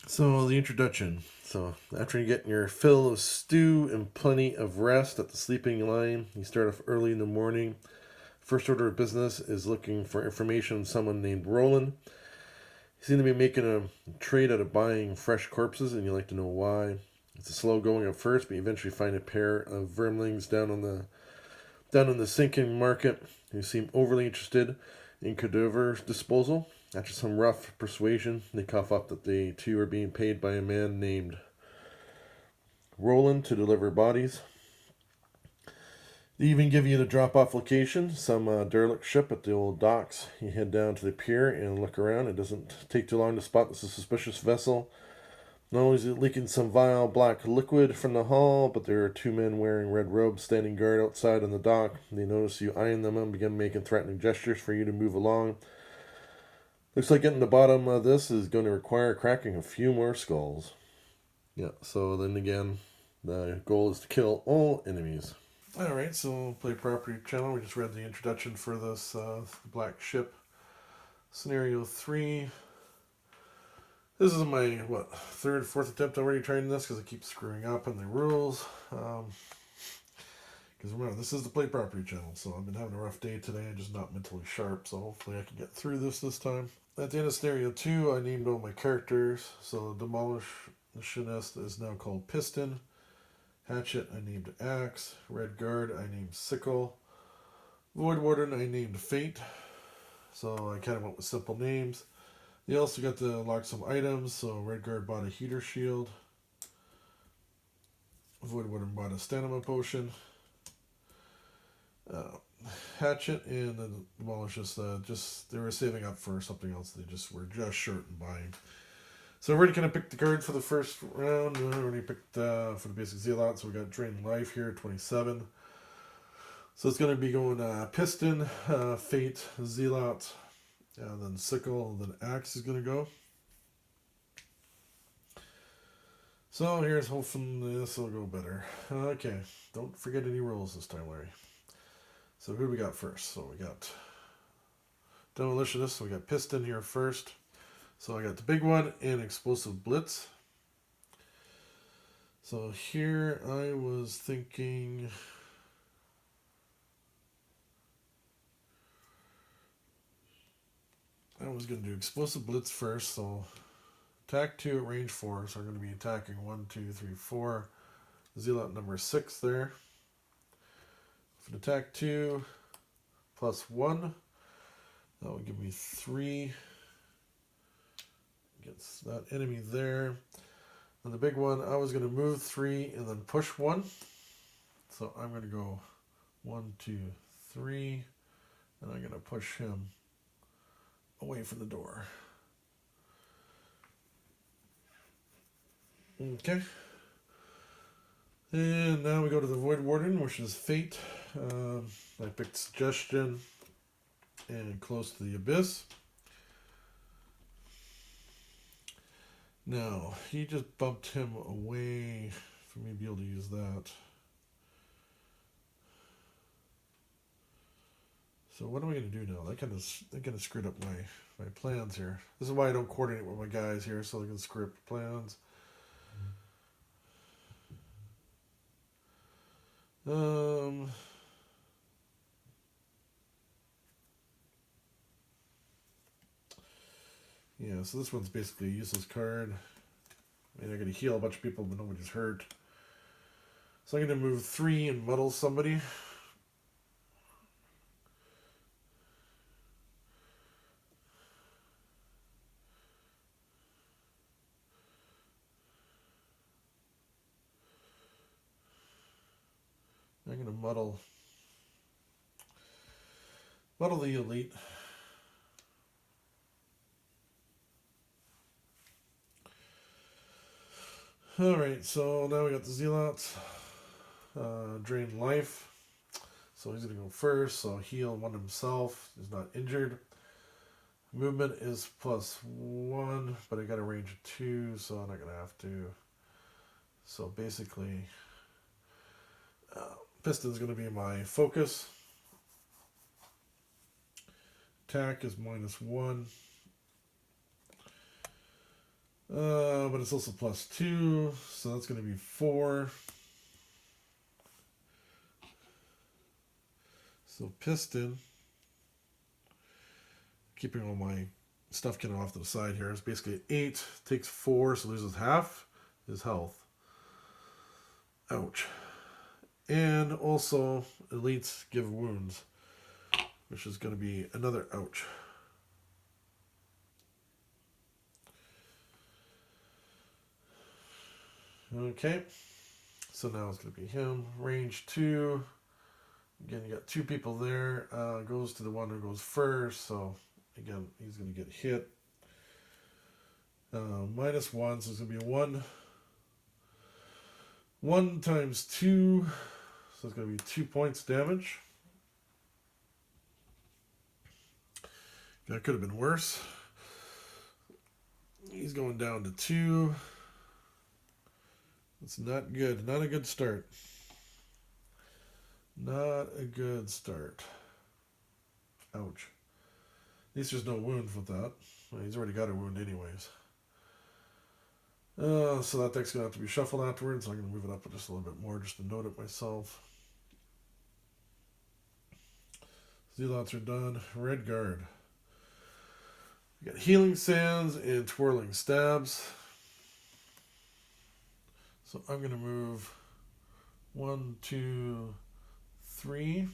So, the introduction. So, after you get your fill of stew and plenty of rest at the sleeping line, you start off early in the morning. First order of business is looking for information on someone named Roland. You seem to be making a trade out of buying fresh corpses, and you like to know why. It's slow going at first, but you eventually find a pair of vermlings down in the sinking market who seem overly interested in cadaver disposal. After some rough persuasion, they cough up that they too are being paid by a man named Roland to deliver bodies. They even give you the drop off location, some derelict ship at the old docks. You head down to the pier and look around. It doesn't take too long to spot this suspicious vessel. Not only is it leaking some vile black liquid from the hull, but there are two men wearing red robes standing guard outside on the dock. They notice you eyeing them and begin making threatening gestures for you to move along. Looks like getting to the bottom of this is going to require cracking a few more skulls. Yeah, so then again, the goal is to kill all enemies. Alright, so play property channel. We just read the introduction for this black ship. Scenario 3. This is my, third, fourth attempt already trying this because I keep screwing up on the rules. Because remember, this is the play property channel, so I've been having a rough day today. I'm just not mentally sharp, so hopefully I can get through this time. At the end of scenario 2, I named all my characters. So Demolitionist is now called Piston. Hatchet, I named Axe. Red Guard, I named Sickle. Void Warden, I named Fate. So I kind of went with simple names. They also got to unlock some items. So Red Guard bought a heater shield. Void Warden bought a stamina potion. Hatchet and the Demolitionist, they were saving up for something else. They just were just short in buying. So I've already kind of picked the card for the first round. I already picked for the basic Zealot. So we got Drain Life here, 27. So it's going to be going Piston, Fate, Zealot, and then Sickle, and then Axe is going to go. So here's hoping this will go better. Okay, don't forget any rules this time, Larry. So who do we got first? So we got Demolitionist. So we got Piston here first. So I got the big one and Explosive Blitz. So here I was thinking I was going to do Explosive Blitz first. So attack 2 at range 4. So I'm going to be attacking 1, 2, 3, 4. Zealot number 6 there. For attack 2 plus 1. That will give me 3. Gets that enemy there. And the big one, I was going to move 3 and then push 1. So I'm going to go 1, 2, 3. And I'm going to push him away from the door. Okay. And now we go to the Void Warden, which is Fate. I picked Suggestion and Close to the Abyss. Now, he just bumped him away for me to be able to use that. So what am I going to do now? That kind of screwed up my plans here. This is why I don't coordinate with my guys here, so they can screw up the plans. Yeah, so this one's basically a useless card. I mean, I'm going to heal a bunch of people, but nobody's hurt. So I'm going to move 3 and muddle somebody. I'm going to muddle the elite. Alright, so now we got the Zealots. Drain life. So he's going to go first. So heal 1 himself. He's not injured. Movement is plus 1, but I got a range of 2, so I'm not going to have to. So basically, Piston's going to be my focus. Attack is -1. But it's also +2, so that's going to be 4. So piston, keeping all my stuff kind of off to the side here, is basically 8, takes 4, so loses half his health. Ouch. And also, elites give wounds, which is going to be another ouch. Okay, so now it's going to be him. Range 2. Again, you got 2 people there. Goes to the one who goes first, so again, he's going to get hit. -1, so it's going to be a 1. 1 times 2, so it's going to be 2 points damage. That could have been worse. He's going down to 2. It's not good. Not a good start. Not a good start. Ouch. At least there's no wound with that. Well, he's already got a wound anyways. So that deck's going to have to be shuffled afterwards. So I'm going to move it up just a little bit more just to note it myself. Zealots are done. Red guard. We got healing sands and twirling stabs. So I'm going to move 1, 2, 3.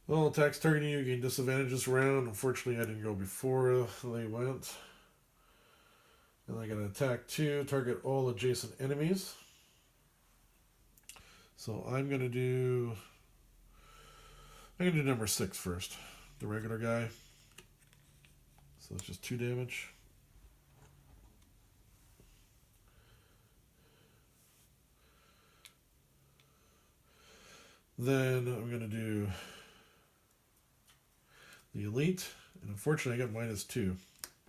Well, attacks targeting you gain disadvantage round. Unfortunately, I didn't go before they went. And I got an attack 2, target all adjacent enemies. So I'm gonna do number 6 first, the regular guy. So it's just 2 damage. Then I'm gonna do the elite, and unfortunately I got -2.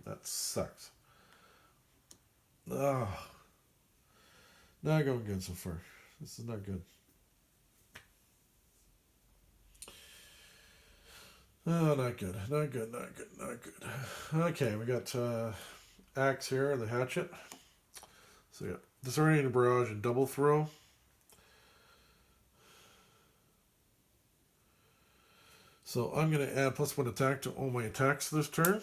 That sucks. Ah, not going good so far. This is not good. Oh, not good. Not good. Not good. Not good. Okay, we got axe here, the hatchet. So we got disorienting barrage and double throw. So I'm going to add +1 attack to all my attacks this turn.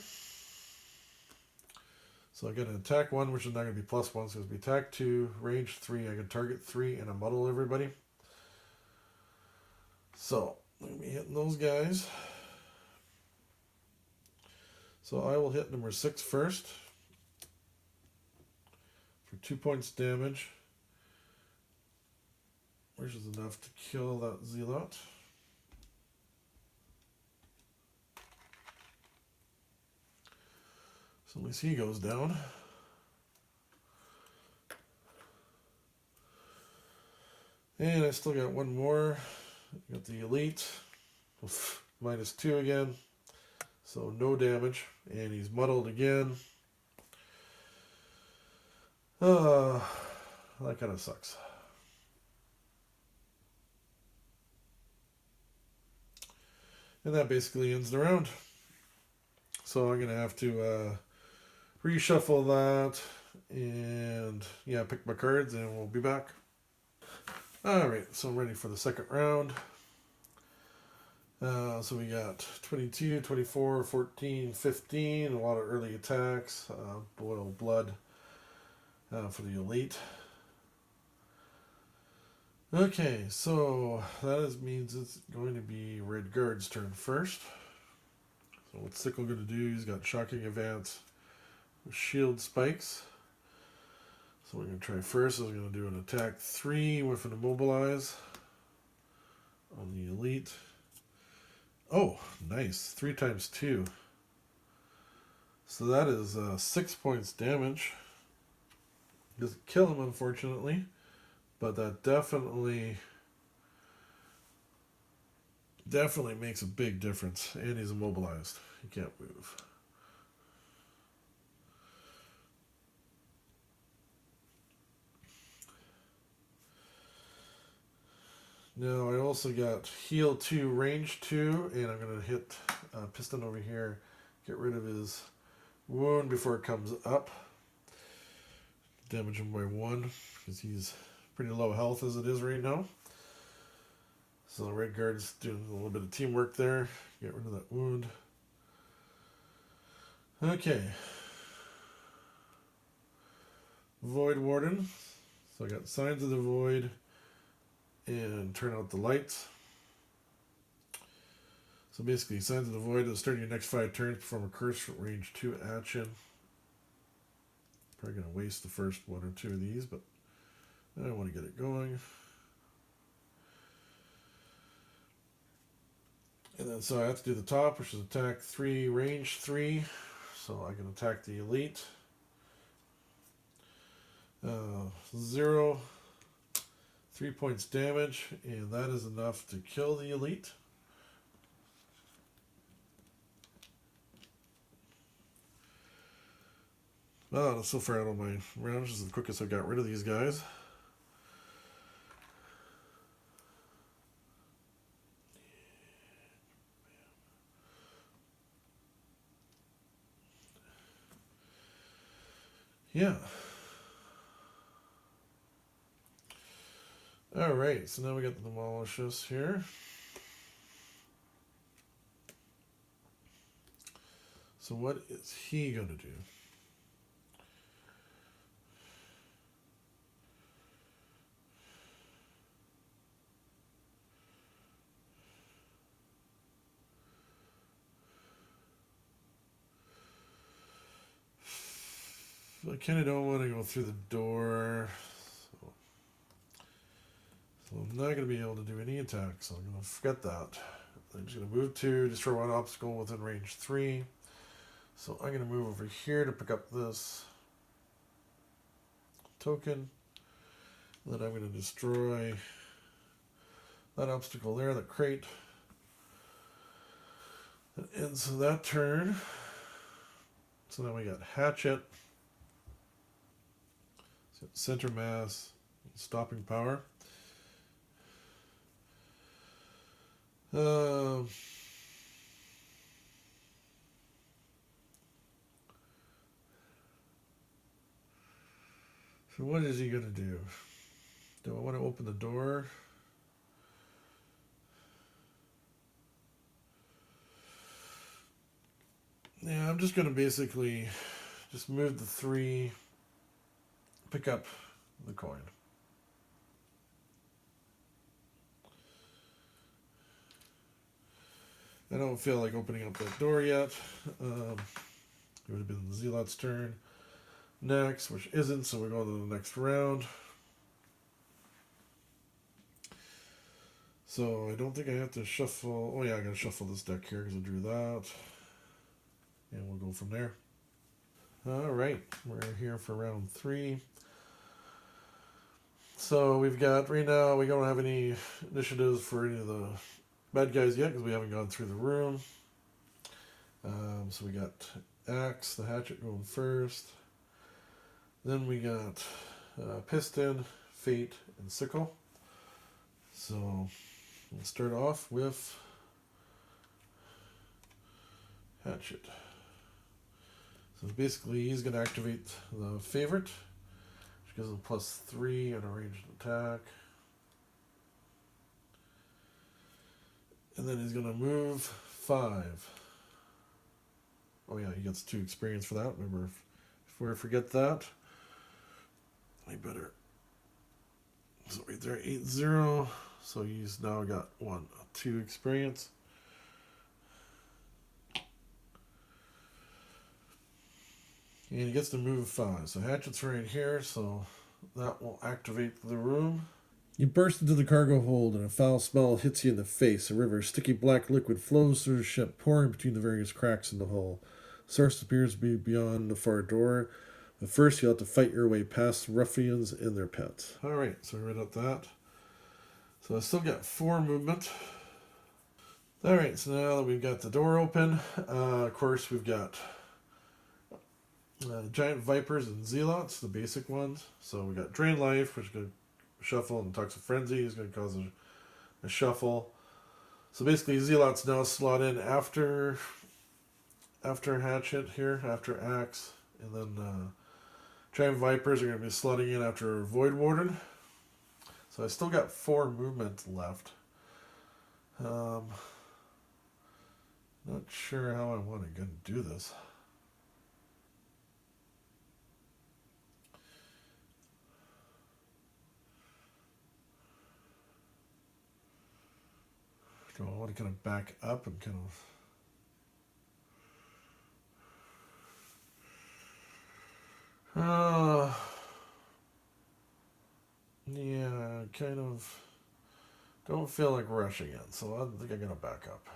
So I get an attack 1, which is not going to be +1, so it's going to be attack 2, range 3. I can target 3 and I muddle everybody. So I'm going to be hitting those guys. So I will hit number 6 first for 2 points damage, which is enough to kill that Zealot. So at least he goes down. And I still got one more. I got the elite. Oof, -2 again. So no damage. And he's muddled again. That kind of sucks. And that basically ends the round. So I'm going to have to reshuffle that and yeah, pick my cards and we'll be back. Alright, so I'm ready for the second round. So we got 22, 24, 14, 15, a lot of early attacks, boil blood for the elite. Okay, so that means it's going to be Red Guard's turn first. So what's Sickle going to do? He's got Shocking Advance with Shield Spikes. So we're going to try first. I'm going to do an attack 3 with an Immobilize on the elite. Oh, nice. 3 times 2. So that is 6 points damage. Doesn't kill him, unfortunately. But that definitely makes a big difference. And he's immobilized. He can't move. Now I also got heal 2, range 2, and I'm going to hit Piston over here, get rid of his wound before it comes up. Damage him by 1, because he's pretty low health as it is right now. So the Red Guard's doing a little bit of teamwork there. Get rid of that wound. Okay. Void Warden. So I got Signs of the Void and turn out the lights. So basically, Signs of the Void, at the start of your next 5 turns, perform a curse range 2 action. Probably going to waste the first 1 or 2 of these, but I want to get it going. And then so I have to do the top, which is attack 3, range 3. So I can attack the elite. 0, 3 points damage, and that is enough to kill the elite. Oh, so far out of my rounds, this is the quickest I got rid of these guys. Yeah. Alright, so now we got the Demolitionist here. So what is he going to do? I kind of don't want to go through the door. So I'm not going to be able to do any attacks, so I'm going to forget that. I'm just going to move 2, destroy 1 obstacle within range 3. So I'm going to move over here to pick up this token. And then I'm going to destroy that obstacle there, that crate. That ends that turn. So now we got Hatchet. So center mass, stopping power. So what is he going to do? Do I want to open the door? Yeah, I'm just going to basically just move the 3, pick up the coin. I don't feel like opening up that door yet. It would have been the Zealot's turn next, which isn't, so we're going to the next round. So I don't think I have to shuffle. Oh yeah, I gotta shuffle this deck here because I drew that. And we'll go from there. Alright, we're here for round 3. So we've got, right now, we don't have any initiatives for any of the bad guys yet because we haven't gone through the room. So we got Axe, the Hatchet going first. Then we got Piston, Fate, and Sickle. So we'll start off with Hatchet. So basically he's going to activate the favorite, which gives him +3 and a ranged attack. And then he's going to move 5. Oh yeah, he gets 2 experience for that. Remember, if we forget that, I better. So right there, 8-0. So he's now got 2 experience. And he gets to move 5. So Hatchet's right here, so that will activate the room. You burst into the cargo hold, and a foul smell hits you in the face. A river of sticky black liquid flows through the ship, pouring between the various cracks in the hull. The source appears to be beyond the far door, but first you'll have to fight your way past ruffians and their pets. Alright, so we read out that. So I still got 4 movement. Alright, so now that we've got the door open, of course we've got giant vipers and zealots, the basic ones. So we got drain life, which is going to shuffle, and toxic frenzy is going to cause a shuffle. So basically, Zealots now slot in after Hatchet here, after Axe, and then Giant Vipers are going to be slotting in after Void Warden. So I still got 4 movement left. Not sure how I want to do this. Do I want to kind of back up and kind of... yeah, kind of don't feel like rushing it, so I think I'm going to back up.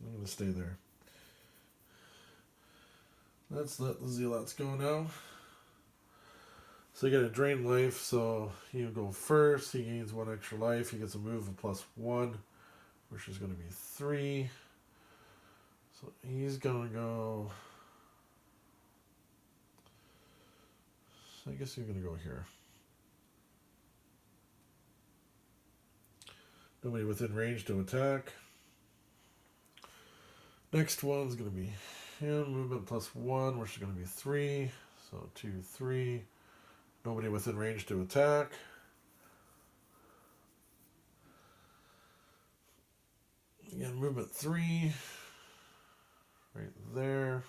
I'm going to stay there. Let's let the Zealots go now. So you got a drain life, so he'll go first. He gains 1 extra life. He gets a move of +1, which is going to be 3. So he's going to go... I guess he's going to go here. Nobody within range to attack. Next one's going to be him. Movement +1, which is going to be 3. So 2, 3. Nobody within range to attack. Again, movement 3. Right there.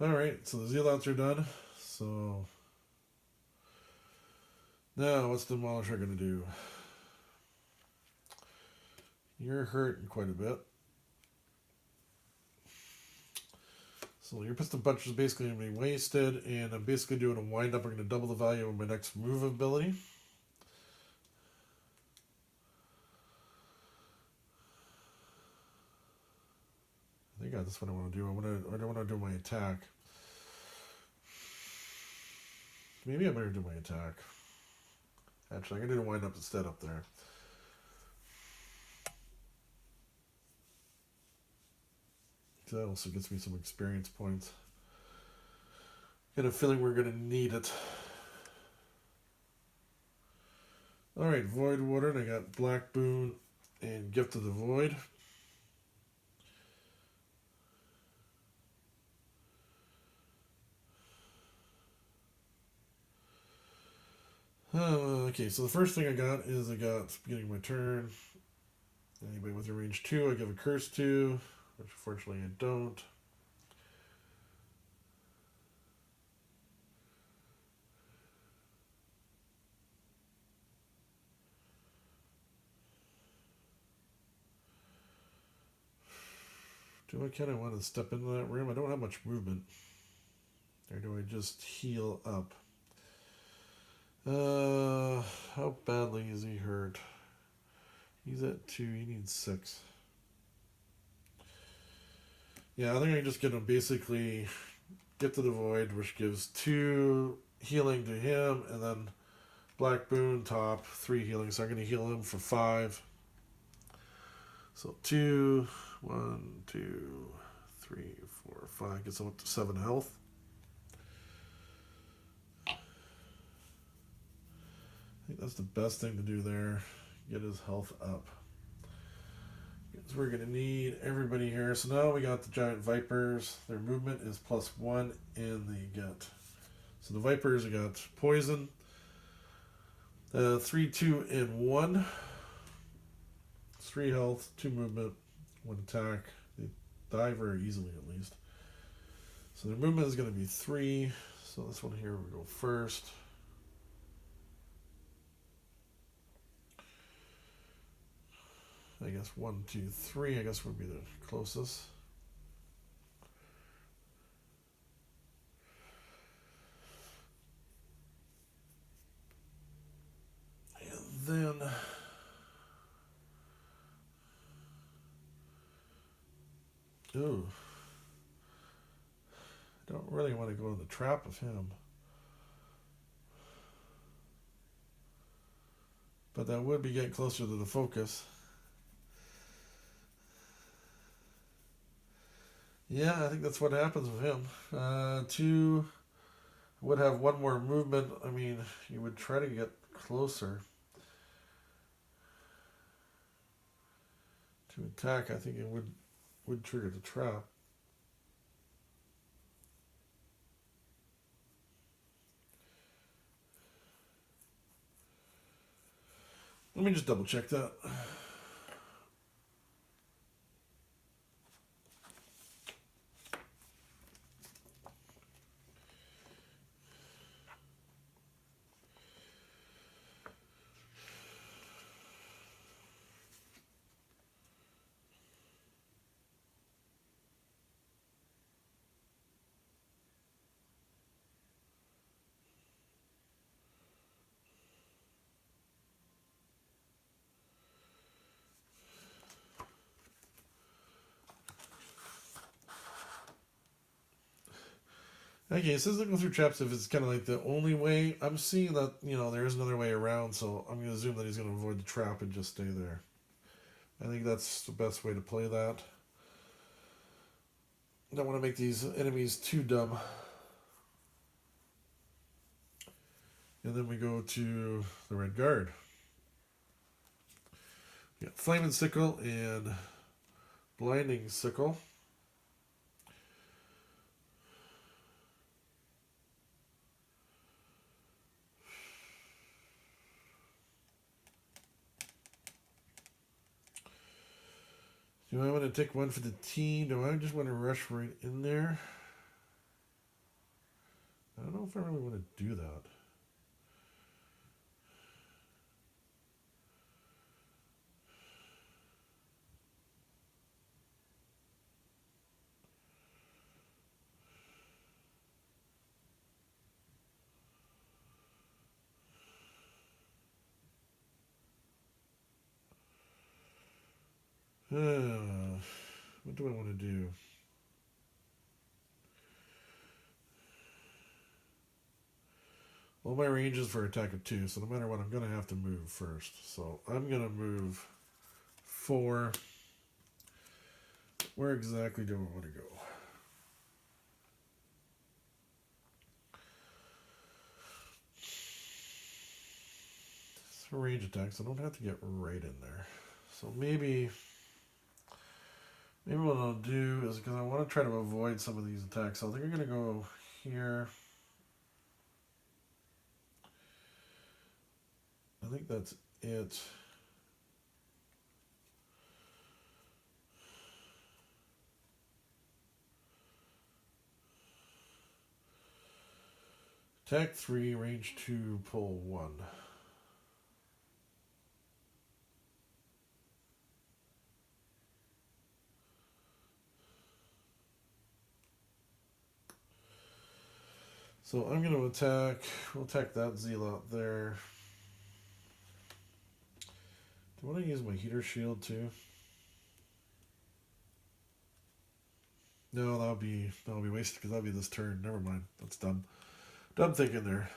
Alright, so the Zealots are done. So now what's the Demolisher going to do? You're hurting quite a bit. So your Piston Punch is basically going to be wasted, and I'm basically doing a wind up. I'm going to double the value of my next move ability. I think that's what I want to do. I don't want to do my attack. Maybe I better do my attack. Actually, I'm going to do a wind up instead up there. So that also gets me some experience points. Got a feeling we're going to need it. Alright, Void Warden. I got Black Boon and Gift of the Void. Okay, so the first thing I got is beginning of my turn. Anybody with a range 2, I give a curse to, which unfortunately I don't. Do I kind of want to step into that room? I don't have much movement. Or do I just heal up? How badly is he hurt? He's at 2, he needs 6. Yeah, I think I'm just gonna basically get to the Void, which gives 2 healing to him, and then Black Boon top, 3 healing, so I'm gonna heal him for 5. So 2, 1, 2, 3, 4, 5, gets him up to 7 health. I think that's the best thing to do there. Get his health up. Because we're going to need everybody here. So now we got the Giant Vipers. Their movement is +1 and they get... So the Vipers, we got Poison. 3, 2, and 1. 3 health, 2 movement, 1 attack. They die very easily at least. So their movement is going to be 3. So this one here will go first. I guess 1, 2, 3, I guess would be the closest. And then ooh, I don't really want to go in the trap of him. But that would be getting closer to the focus. Yeah, I think that's what happens with him. 2, Would have one more movement. I mean, you would try to get closer to attack. I think it would trigger the trap. Let me just double check that. Okay, it says looking through traps if it's kind of like the only way. I'm seeing that, there is another way around, so I'm going to assume that he's going to avoid the trap and just stay there. I think that's the best way to play that. I don't want to make these enemies too dumb. And then we go to the Red Guard. We got Flaming Sickle and Blinding Sickle. Do I want to take one for the team? Do I just want to rush right in there? I don't know if I really want to do that. What do I want to do? Well, my range is for attack of 2, so no matter what, I'm going to have to move first. So I'm going to move 4. Where exactly do I want to go? It's a range attack, so I don't have to get right in there. So maybe what I'll do is, because I want to try to avoid some of these attacks, so I think I'm going to go here. I think that's it. Attack 3, range 2, pull 1. So I'm going to attack. We'll attack that Zealot there. Do I want to use my heater shield too? No, that'll be wasted because that'll be this turn. Never mind. That's dumb. Dumb thinking there.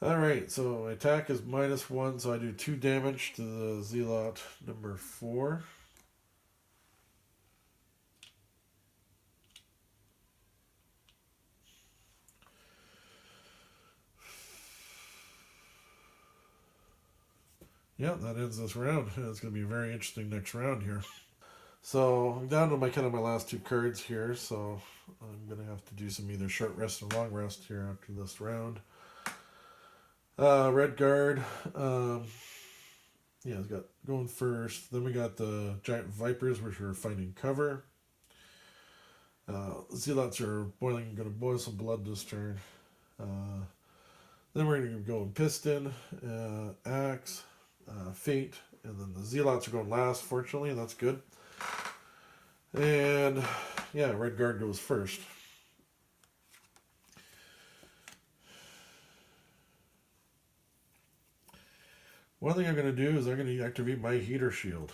Alright, so my attack is -1, so I do 2 damage to the Zealot number 4. Yeah, that ends this round. It's going to be a very interesting next round here. So I'm down to my last 2 cards here, so I'm going to have to do some either short rest or long rest here after this round. Red Guard, it's got going first. Then we got the Giant Vipers, which are finding cover. Zealots are going to boil some blood this turn. Then we're going to go in Piston, Axe, Fate, and then the Zealots are going last, fortunately, and that's good. And yeah, Red Guard goes first. One thing I'm going to do is I'm going to activate my heater shield.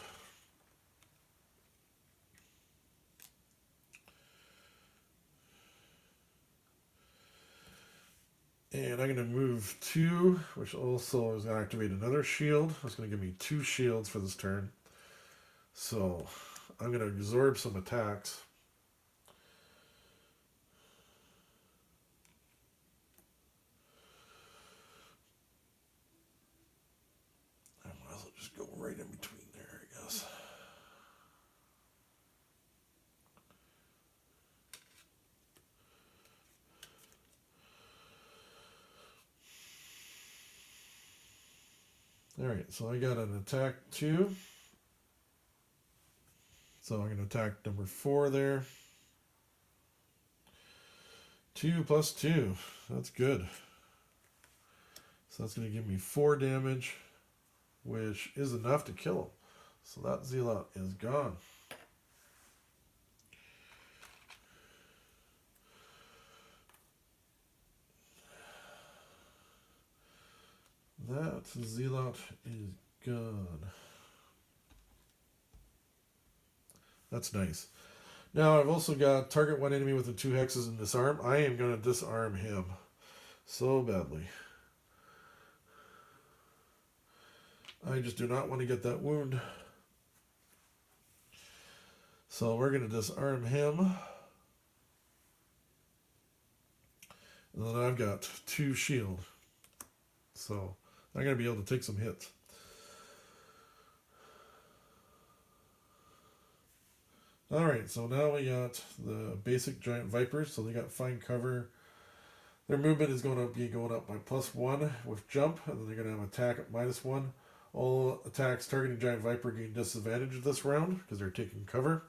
And I'm going to move 2, which also is going to activate another shield. That's going to give me 2 shields for this turn. So I'm going to absorb some attacks. Alright, so I got an attack 2. So I'm going to attack number 4 there. 2 plus 2. That's good. So that's going to give me 4 damage, which is enough to kill him. So that Zealot is gone. That Zealot is gone. That's nice. Now I've also got target one enemy with the 2 hexes and disarm. I am going to disarm him so badly. I just do not want to get that wound. So we're going to disarm him. And then I've got 2 shield. So I'm going to be able to take some hits. Alright, so now we got the basic giant vipers. So they got fine cover. Their movement is going to be going up by +1 with jump. And then they're going to have attack at -1. All attacks targeting giant viper gain disadvantage this round because they're taking cover.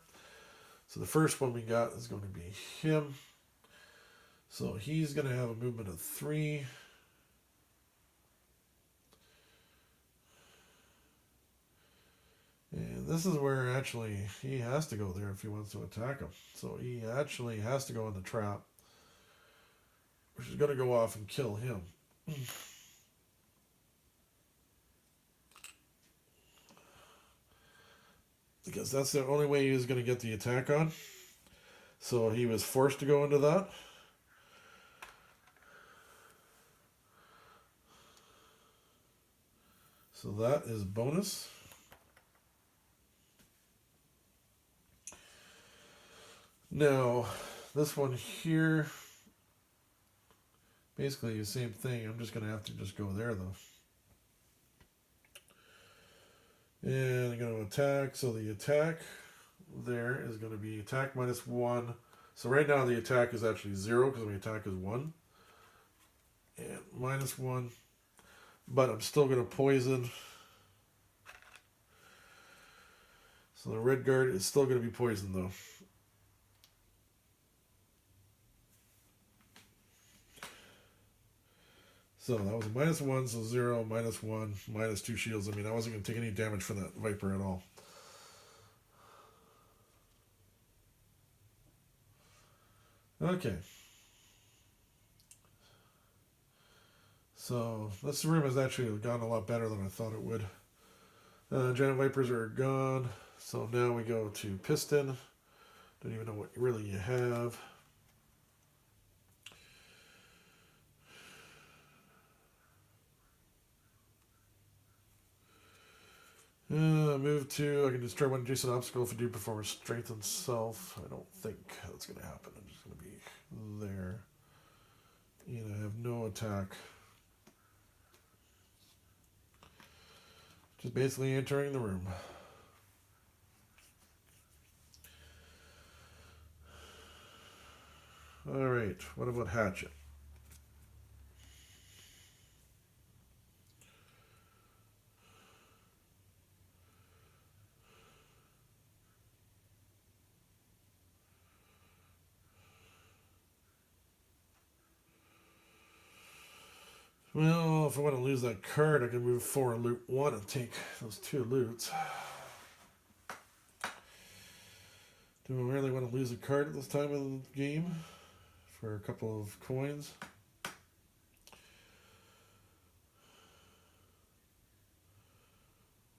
So the first one we got is going to be him. So he's going to have a movement of 3. And this is where actually he has to go there if he wants to attack him. So he actually has to go in the trap, which is going to go off and kill him. Because that's the only way he was going to get the attack on. So he was forced to go into that. So that is bonus. Now, this one here, basically the same thing. I'm just going to have to just go there though. And I'm going to attack. So the attack there is going to be attack -1. So right now the attack is actually 0 because my attack is 1. And -1. But I'm still going to poison. So the red guard is still going to be poisoned though. So that was a -1, so 0, -1, -2 shields. I mean, I wasn't going to take any damage from that Viper at all. Okay. So this room has actually gone a lot better than I thought it would. Giant Vipers are gone. So now we go to Piston. Don't even know what really you have. Move to, I can destroy one adjacent obstacle if I do perform a strengthened self. I don't think that's going to happen. I'm just going to be there. And I have no attack. Just basically entering the room. Alright, what about Hatchet? Well, if I want to lose that card, I can move 4 and loot 1 and take those 2 loots. Do I really want to lose a card at this time of the game for a couple of coins?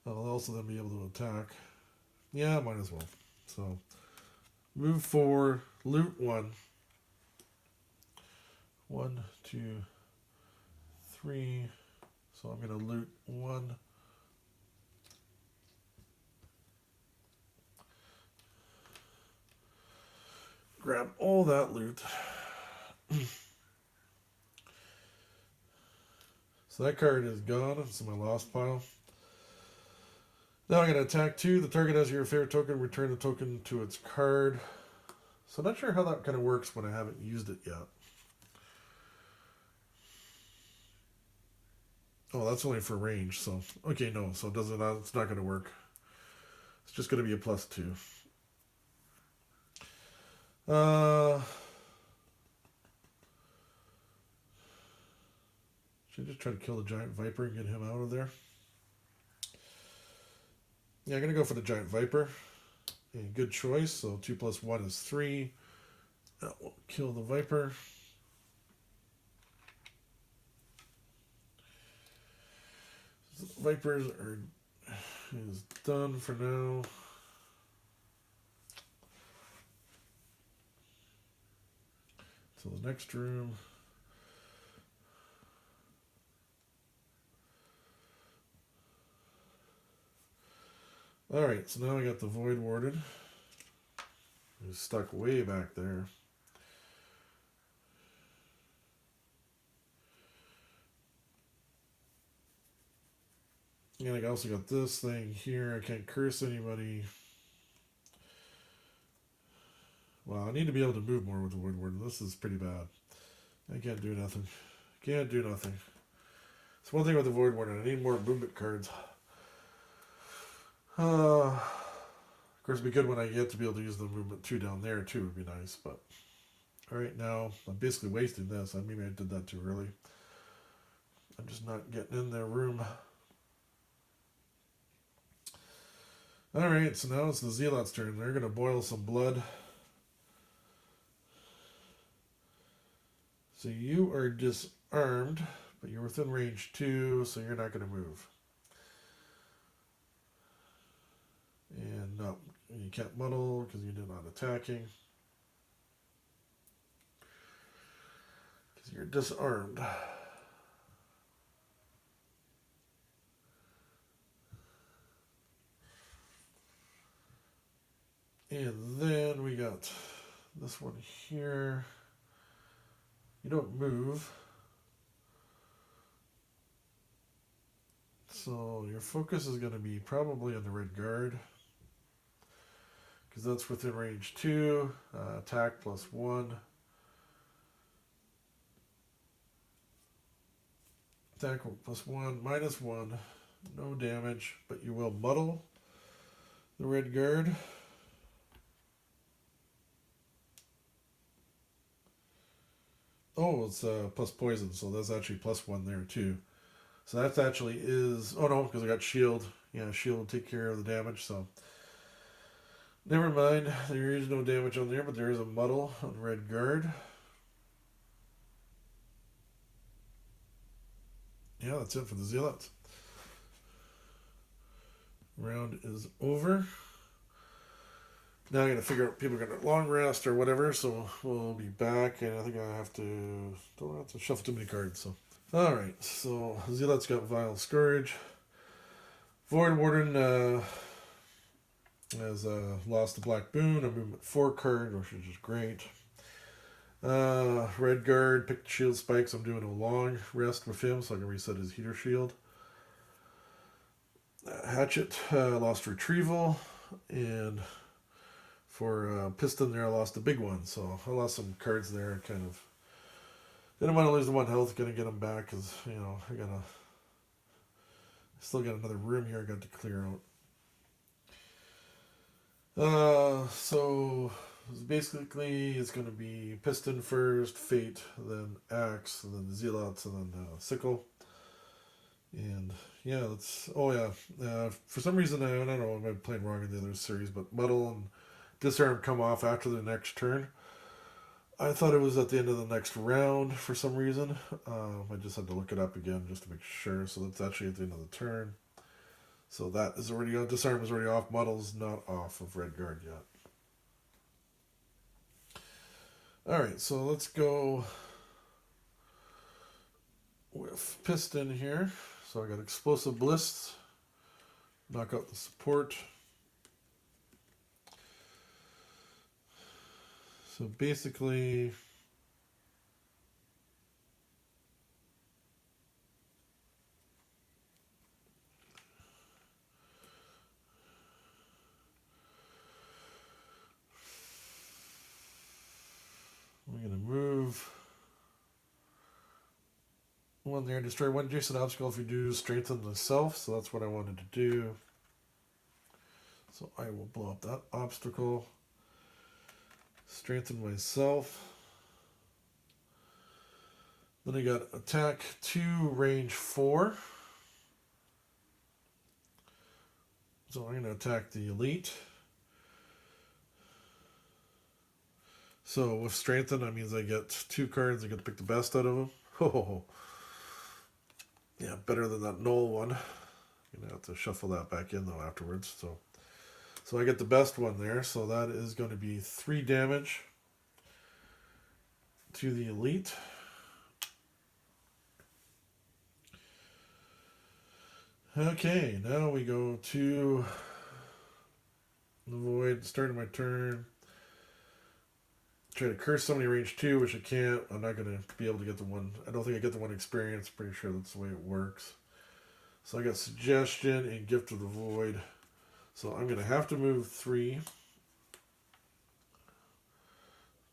I'll also then be able to attack. Yeah, might as well. So, move 4, loot 1. 1, 2, 3. So I'm going to loot 1. Grab all that loot. So that card is gone. It's in my lost pile. Now I'm going to attack 2. The target has your favorite token. Return the token to its card. So I'm not sure how that kind of works when I haven't used it yet. Oh, that's only for range, so... Okay, no, so it doesn't, it's not going to work. It's just going to be a +2. Should I just try to kill the giant viper and get him out of there? Yeah, I'm going to go for the giant viper. And good choice, so 2 + 1 is 3. That will kill the viper. Vipers is done for now. So the next room. Alright, so now we got the Void Warden. He's stuck way back there. And I also got this thing here. I can't curse anybody. Well, I need to be able to move more with the Void Warden. This is pretty bad. I can't do nothing. Can't do nothing. It's one thing with the Void Warden. I need more movement cards. Of course, it'd be good when I get to be able to use the movement 2 down there, too. Would be nice, but... Alright, now, I'm basically wasting this. Maybe I did that too early. I'm just not getting in their room. Alright, so now it's the Zealot's turn. They're going to boil some blood. So you are disarmed, but you're within range 2, so you're not going to move. And no, you can't muddle because you're not attacking. Because you're disarmed. And then we got this one here. You don't move. So your focus is going to be probably on the red guard. Because that's within range 2. Attack +1. Attack +1, -1. No damage, but you will muddle the red guard. Oh, it's plus poison, so that's actually +1 there too. So that actually is... Oh no, because I got shield. Yeah, shield will take care of the damage, so... Never mind, there is no damage on there, but there is a muddle on red guard. Yeah, that's it for the Zealots. Round is over. Now I gotta figure out people are gonna long rest or whatever, so we'll be back, and I think I don't have to shuffle too many cards, so. Alright, so Zealot's got Vile Scourge. Void Warden has lost the Black Boon, a movement 4 card, which is just great. Red Guard, picked shield spikes. I'm doing a long rest with him so I can reset his heater shield. Hatchet lost retrieval, and for Piston there I lost a big one, so I lost some cards there. Kind of didn't want to lose the 1 health. Gonna get them back because I still got another room here I got to clear out. So basically it's going to be Piston first, Fate, then Axe, and then Zealots, and then Sickle. And yeah, for some reason, I don't know, I'm playing wrong in the other series, but Muddle and Disarm come off after the next turn. I thought it was at the end of the next round for some reason. I just had to look it up again just to make sure. So that's actually at the end of the turn. So that is already on. Disarm is already off. Muddle's not off of Red Guard yet. Alright, so let's go with Piston here. So I got Explosive Bliss. Knock out the support. So basically... I'm going to move one there. Destroy one adjacent obstacle if you do strengthen myself. So that's what I wanted to do. So I will blow up that obstacle. Strengthen myself. Then I got attack 2, range 4. So I'm going to attack the elite. So with strengthen, that means I get 2 cards. I get to pick the best out of them. Oh, yeah, better than that null one. I'm going to have to shuffle that back in though afterwards. So I get the best one there. So that is going to be 3 damage to the elite. Okay, now we go to the void. Starting my turn. Try to curse somebody range 2, which I can't. I'm not going to be able to get the one. I don't think I get the one experience. Pretty sure that's the way it works. So I got suggestion and gift of the void. So I'm going to have to move 3.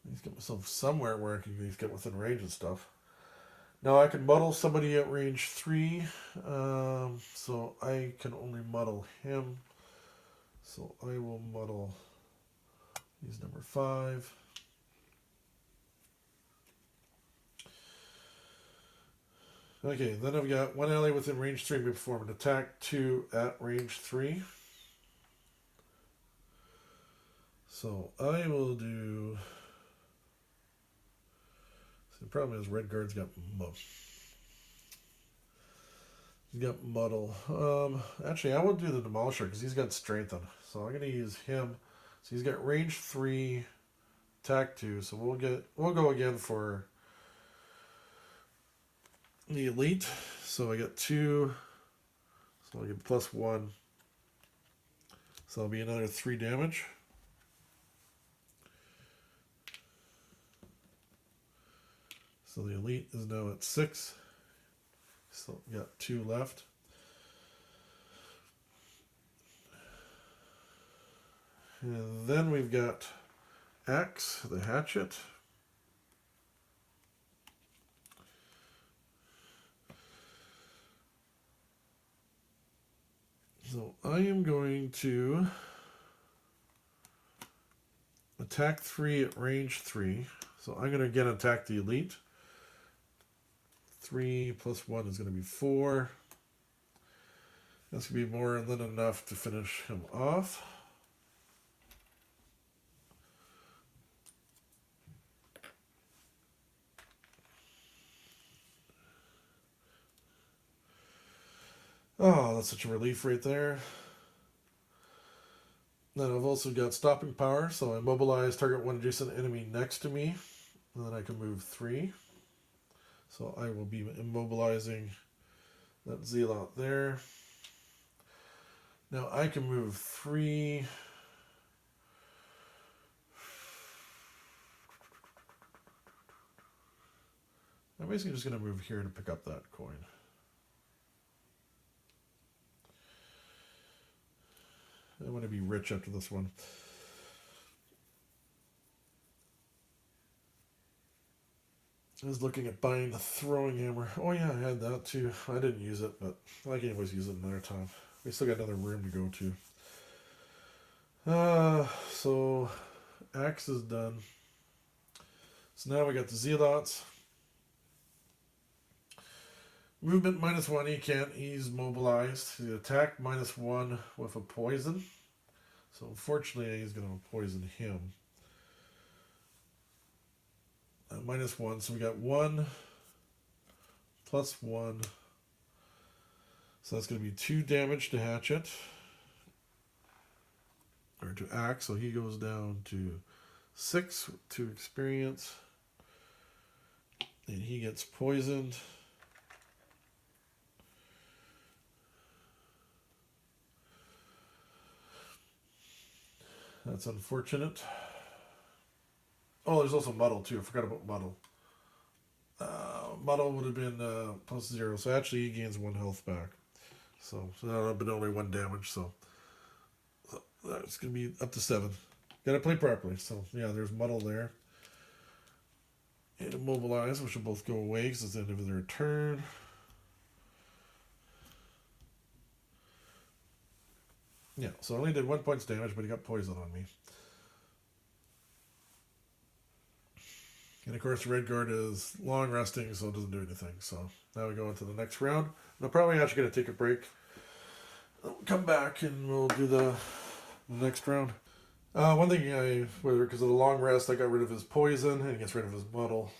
Let's get myself somewhere where I can at least get within range and stuff. Now I can muddle somebody at range 3. So I can only muddle him. So I will muddle. He's number 5. Okay, then I've got 1 ally within range 3 may perform an attack 2 at range 3. So I will do. The problem is red guard's got muddle. Actually, I will do the demolisher because he's got strengthen. So I'm going to use him. So he's got range 3, attack 2. So we'll go again for the elite. So I get 2. So I'll get +1. So that'll be another 3 damage. So the elite is now at 6. So we got 2 left. And then we've got Axe, the Hatchet. So I am going to attack 3 at range 3. So I'm going to again attack the elite. 3 + 1 is going to be 4. That's going to be more than enough to finish him off. Oh, that's such a relief right there. Then I've also got stopping power, so I mobilize target 1 adjacent enemy next to me, and then I can move 3. So I will be immobilizing that Zealot there. Now I can move 3. I'm basically just going to move here to pick up that coin. I want to be rich after this one. I was looking at buying the throwing hammer. Oh yeah, I had that too. I didn't use it, but I can always use it another time. We still got another room to go to. So Axe is done. So now we got the Zealots. Movement -1, he can't. He's mobilized. The attack -1 with a poison. So unfortunately, he's going to poison him. -1, so we got 1 + 1. So that's going to be 2 damage to Hatchet. Or to Axe, so he goes down to 6 to experience. And he gets poisoned. That's unfortunate. Oh, there's also Muddle too. I forgot about Muddle. Muddle would have been +0, so actually he gains 1 health back. So that would have been only 1 damage, so that's going to be up to 7. Gotta play properly. So yeah, there's Muddle there. And Immobilize, which will both go away because it's the end of their turn. Yeah, so I only did 1 point damage, but he got poison on me. And of course, Red Guard is long resting, so it doesn't do anything. So now we go into the next round. And I'm probably actually going to take a break. I'll come back and we'll do the next round. One thing because of the long rest, I got rid of his poison and he gets rid of his muddle.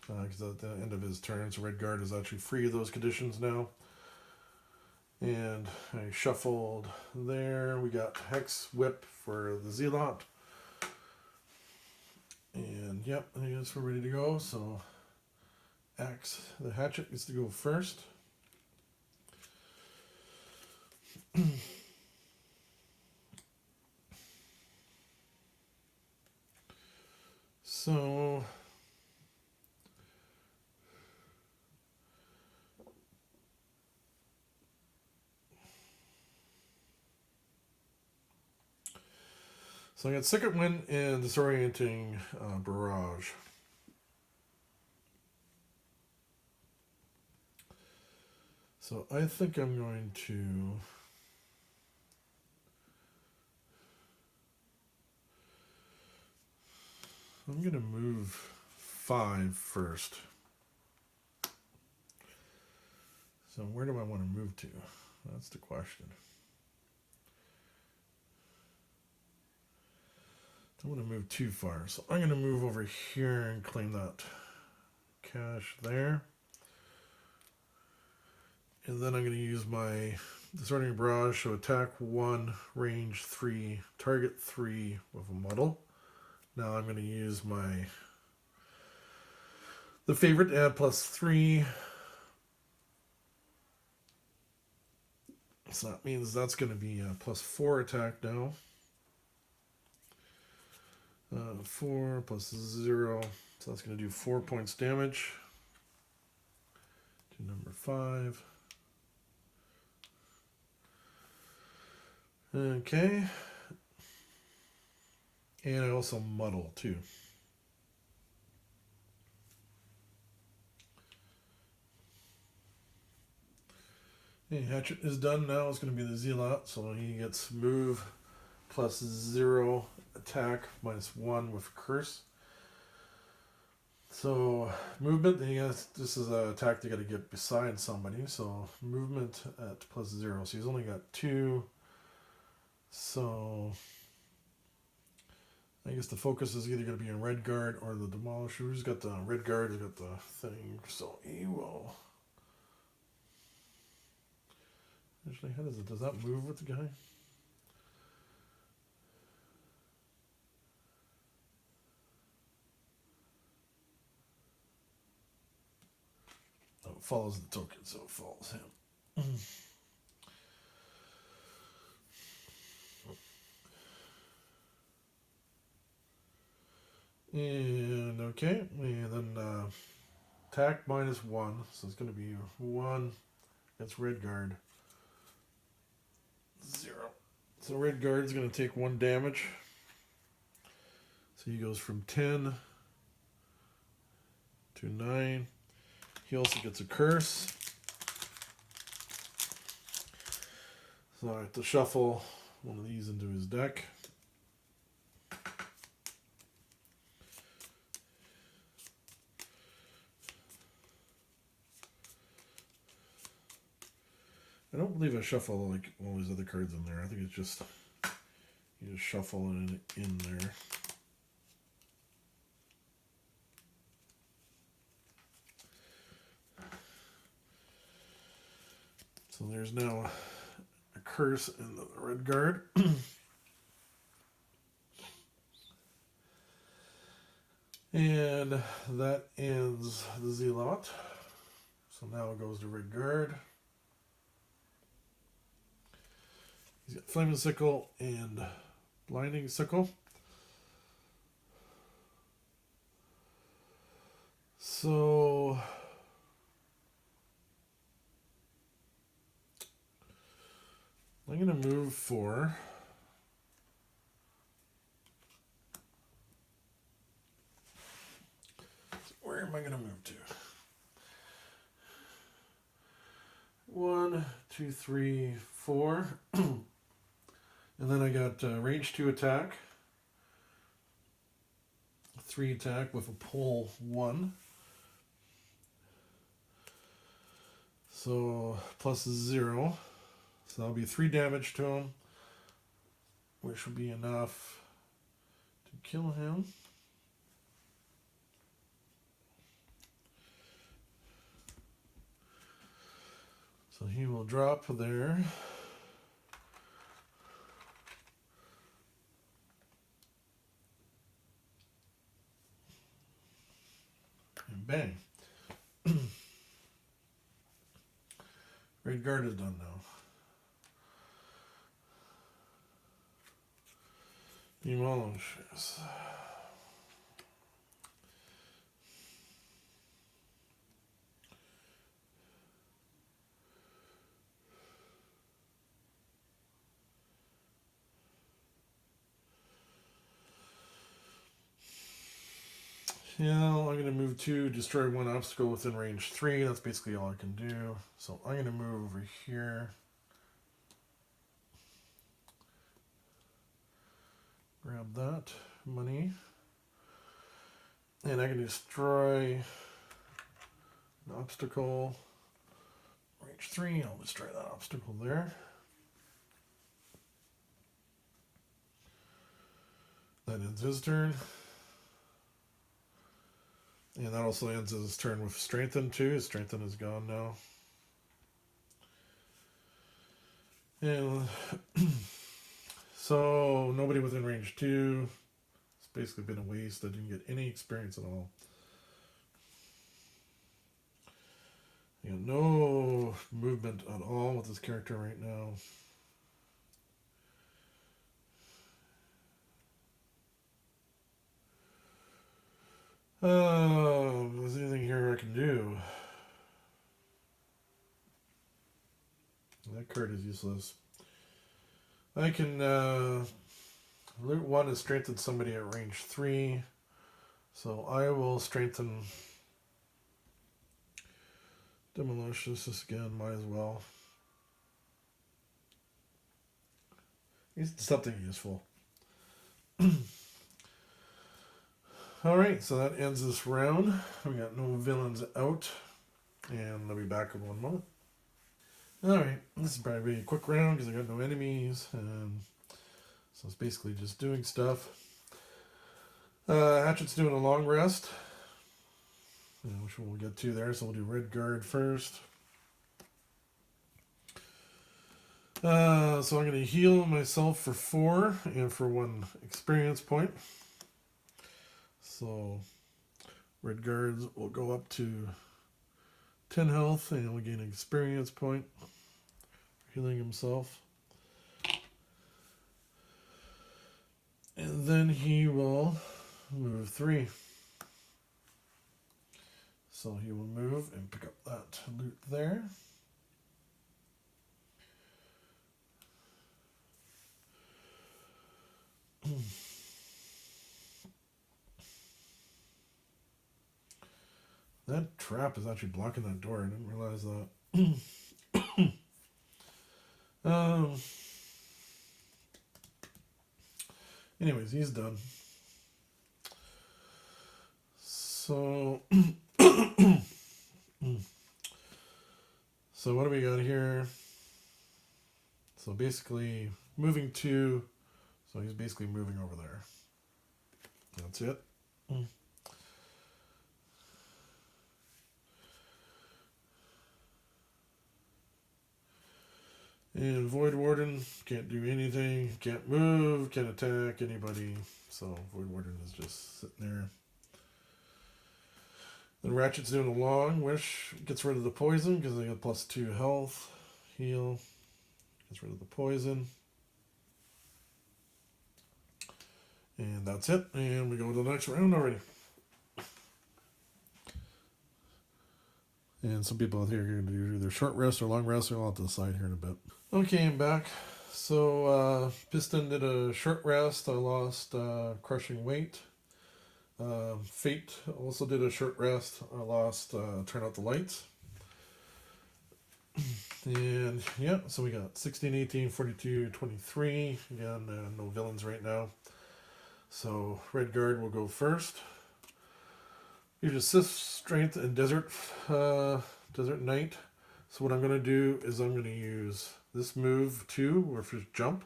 Because at the end of his turn, so Red Guard is actually free of those conditions now. And I shuffled there. We got Hex Whip for the Zealot. And yep, I guess we're ready to go. So Axe, the Hatchet gets to go first. So I got Second Wind and Disorienting Barrage. So I think I'm going to... I'm going to move 5 first. So where do I want to move to? That's the question. I don't want to move too far. So I'm going to move over here and claim that cash there. And then I'm going to use my Disorienting Barrage, so attack 1, range 3, target 3 with a muddle. Now I'm going to use the favorite to add +3. So that means that's going to be a +4 attack now. 4 plus 0, so that's going to do 4 points damage to number 5. Okay. And I also muddle too. Okay, Hatchet is done now. It's going to be the Zealot, so he gets move +0, attack -1 with curse. So movement, this is an attack they got to get beside somebody. So movement at +0. So he's only got 2. So I guess the focus is either going to be in Red Guard or the Demolisher. Who's got the Red Guard? Who's got the thing? So he will. Actually, how does it? Does that move with the guy? Oh, it follows the token, so it follows him. And okay, and then attack -1, so it's going to be 1. That's Red Guard. 0. So Red Guard's going to take 1 damage. So he goes from 10 to 9. He also gets a curse. So I have to shuffle one of these into his deck. I don't believe I shuffle like all these other cards in there. I think it's just you just shuffle it in there. So there's now a curse in the Red Guard. And that ends the Zealot. So now it goes to Red Guard. He's got Flaming Sickle and Blinding Sickle. So I'm going to move 4. So where am I going to move to? 1, 2, 3, 4. And then I got range 2 attack, 3 attack with a pull 1. So plus 0. So that'll be 3 damage to him, which will be enough to kill him. So he will drop there. And bang. Red guard is done now. Demolishers. Yeah, I'm going to move 2, destroy 1 obstacle within range 3. That's basically all I can do. So I'm going to move over here. Grab that money. And I can destroy an obstacle. Range 3, I'll destroy that obstacle there. That ends his turn. And that also ends his turn with Strengthen too. His Strengthen is gone now. And so nobody within range 2. It's basically been a waste. I didn't get any experience at all. You know, no movement at all with this character right now. Is there anything here I can do? That card is useless. I can loot 1 and strengthen somebody at range 3. So I will strengthen Demolitionist again, might as well. He's something useful. Alright, so that ends this round. We got no villains out. And I'll be back in 1 moment. Alright, this is probably a quick round because I got no enemies. And so it's basically just doing stuff. Hatchet's doing a long rest, which we'll get to there. So we'll do red guard first. So I'm going to heal myself for 4 and for 1 experience point. So red guards will go up to 10 health and he'll gain an experience point for healing himself. And then he will move 3. So he will move and pick up that loot there. That trap is actually blocking that door. I didn't realize that. Anyways, he's done. So, so what do we got here? So basically, moving 2. So he's basically moving over there. That's it. And Void Warden can't do anything, can't move, can't attack anybody. So Void Warden is just sitting there. Then Ratchet's doing a long wish, gets rid of the poison because they got plus 2 health. Heal, gets rid of the poison. And that's it. And we go to the next round already. And some people out here are going to do either short rest or long rest. I'll have to decide here in a bit. Okay, I'm back. So Piston did a short rest. I lost crushing weight. Fate also did a short rest. I lost turn out the lights. And yeah, so we got 16, 18, 42, 23. Again, no villains right now. So Red Guard will go first. Use assist, strength, and desert knight. So what I'm going to do is I'm going to use this move 2, where just jump,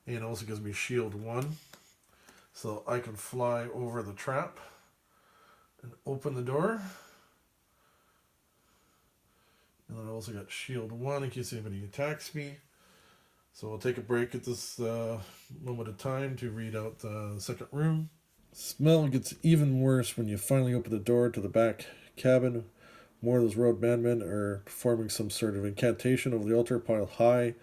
and it also gives me shield 1, so I can fly over the trap and open the door. And then I also got shield 1 in case anybody attacks me. So I'll take a break at this moment of time to read out the second room. Smell gets even worse when you finally open the door to the back cabin. More of those road madmen are performing some sort of incantation over the altar piled high,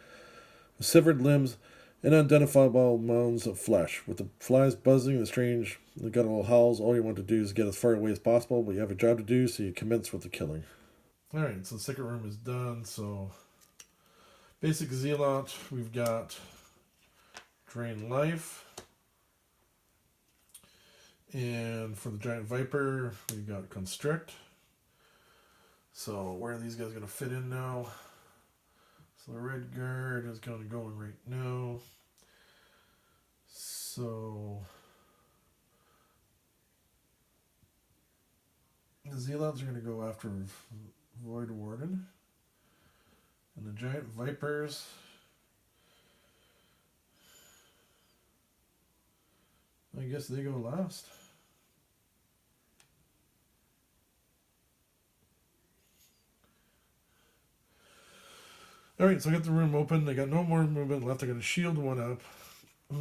with severed limbs and unidentifiable mounds of flesh. With the flies buzzing, the strange guttural howls, all you want to do is get as far away as possible, but you have a job to do, so you commence with the killing. Alright, so the second room is done. So basic Zealot, we've got Drain Life. And for the Giant Viper, we've got Constrict. So where are these guys going to fit in now? So the Red Guard is kind of going right now. So the Zealots are going to go after Void Warden. And the Giant Vipers, I guess they go last. Alright, so I got the room open. I got no more movement left. I got to shield 1 up. I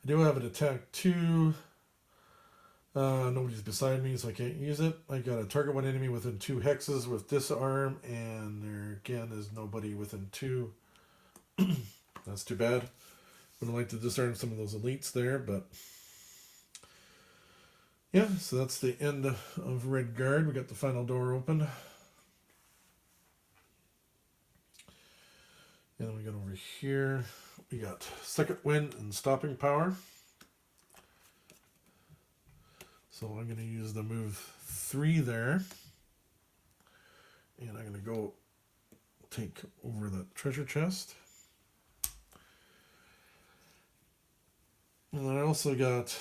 do have an attack 2. Nobody's beside me, so I can't use it. I got to target one enemy within 2 hexes with disarm, and there again is nobody within 2. That's too bad. Would like to disarm some of those elites there, but yeah, so that's the end of Red Guard. We got the final door open. And then we got over here, we got Second Wind and Stopping Power. So I'm going to use the move 3 there. And I'm going to go take over the treasure chest. And then I also got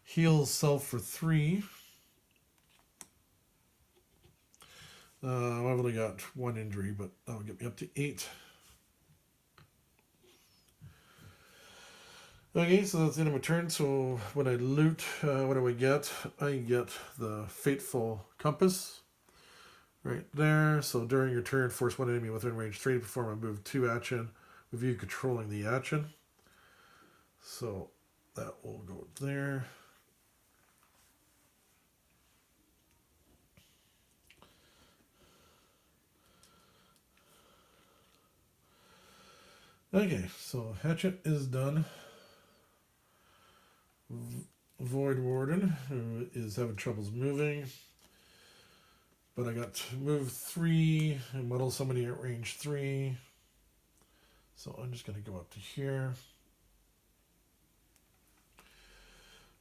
Heal Self for 3. I've only got 1 injury, but that'll get me up to 8. Okay, so that's the end of my turn. So when I loot, what do I get? I get the Fateful Compass right there. So during your turn, force one enemy within range 3 to perform a move 2 action with you controlling the action. So that will go there. Okay, so Hatchet is done. Void Warden, who is having troubles moving. But I got move 3 and muddle somebody at range 3. So I'm just going to go up to here.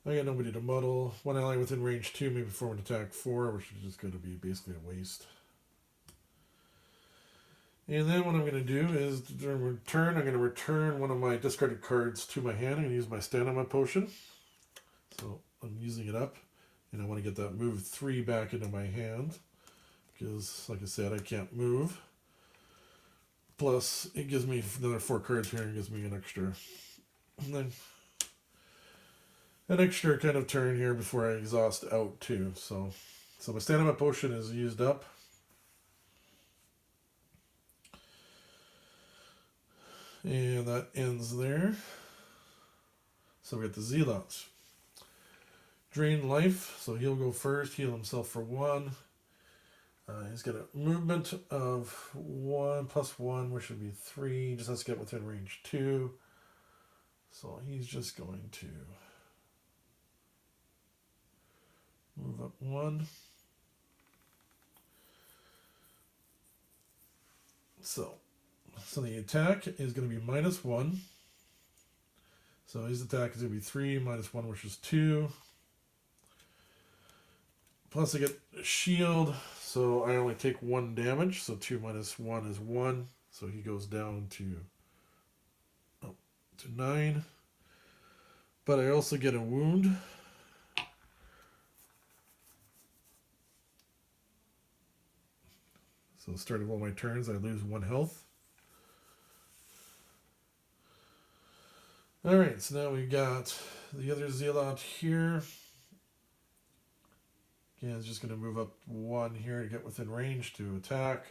I got nobody to muddle. One ally within range 2 may perform an attack 4, which is just going to be basically a waste. And then what I'm going to do is, during return, I'm going to return one of my discarded cards to my hand. I'm going to use my stamina potion. So I'm using it up. And I want to get that move 3 back into my hand. Because, like I said, I can't move. Plus, it gives me another 4 cards here and gives me an extra. And then an extra kind of turn here before I exhaust out too. So my stamina potion is used up. And that ends there. So we got the Zealots. Drain life, so he'll go first, heal himself for 1. He's got a movement of 1 plus 1, which would be 3. He just has to get within range 2. So he's just going to move up 1. So the attack is going to be -1. So his attack is going to be 3 minus 1, which is 2. Plus I get a shield, so I only take 1 damage. So 2 minus 1 is 1. So he goes down to 9. But I also get a wound. So starting all my turns, I lose 1 health. Alright, so now we got the other Zealot here. Again, it's just going to move up 1 here to get within range to attack.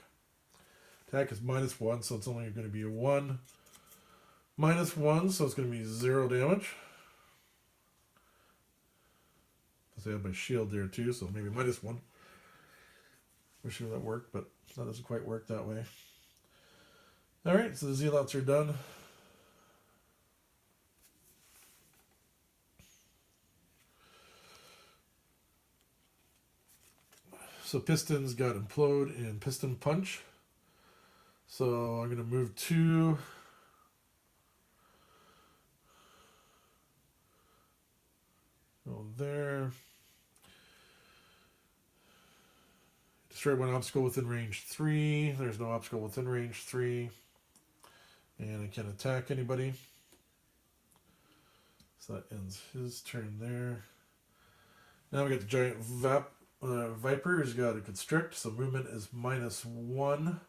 Attack is -1, so it's only going to be a 1. -1, so it's going to be 0 damage. Because I have my shield there too, so maybe -1. Wishing that worked, but that doesn't quite work that way. Alright, so the Zealots are done. So Pistons got Implode and Piston Punch. So I'm going to move 2. Go there. Destroy 1 obstacle within range 3. There's no obstacle within range 3. And I can't attack anybody. So that ends his turn there. Now we got the giant Viper who's got a constrict, so movement is -1.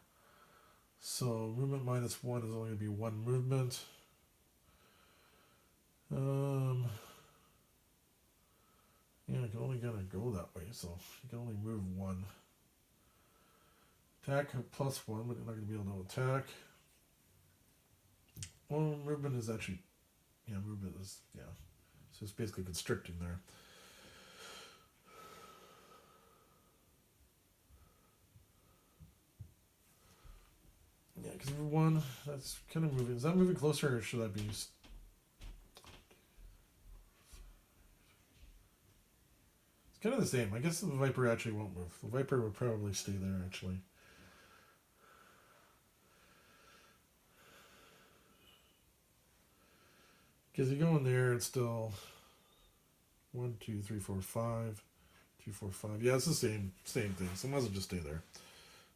So movement -1 is only going to be 1 movement. Yeah, I can only gonna go that way, so you can only move 1. Attack +1, but you're not going to be able to attack. Well, movement is actually, movement is, so it's basically constricting there. Yeah, because 1, that's kind of moving. Is that moving closer, or should that be? It's kind of the same. I guess the Viper actually won't move. The Viper would probably stay there, actually. Because you go in there, it's still 1, 2, 3, 4, 5. 2, 4, 5. Yeah, it's the same thing. So I might as well just stay there.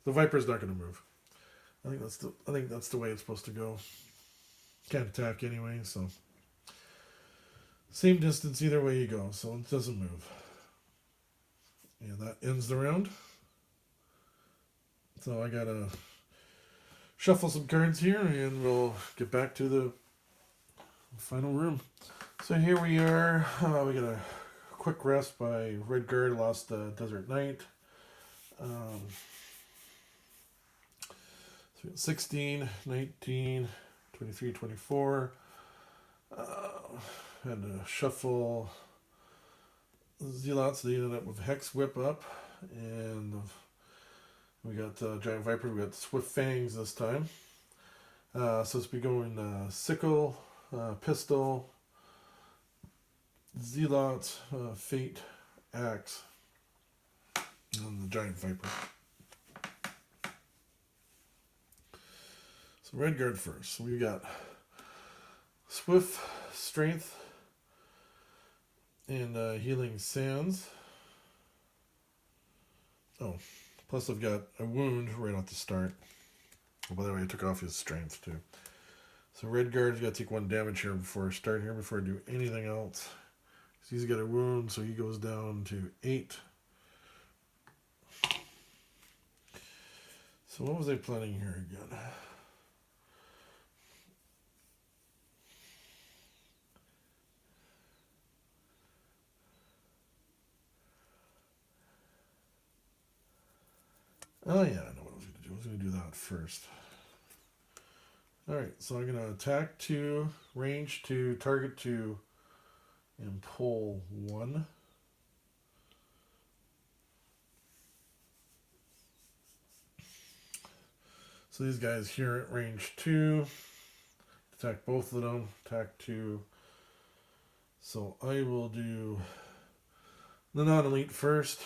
The Viper's not going to move. I think that's the way it's supposed to go. Can't attack anyway, so same distance either way you go, so it doesn't move. And that ends the round. So I gotta shuffle some cards here, and we'll get back to the final room. So here we are. We got a quick rest by Red Guard, lost Desert Knight. So we got 16, 19, 23, 24. Had to shuffle Zealots. They ended up with Hex Whip up. And we got Giant Viper. We got Swift Fangs this time. So it's be going Sickle, Pistol, Zealot, Fate, Axe, and the Giant Viper. So Red Guard first. So we got Swift, Strength, and Healing Sands. Oh, plus I've got a wound right off the start. Oh, by the way, I took off his Strength too. So Red Guard's got to take 1 damage here before I start here, before I do anything else. So he's got a wound, so he goes down to 8. So what was I planning here again? Oh yeah, I know what I was going to do. I was going to do that first. Alright, so I'm going to attack 2, range 2, target 2, and pull 1. So these guys here at range 2, attack both of them, attack 2. So I will do the non-elite first.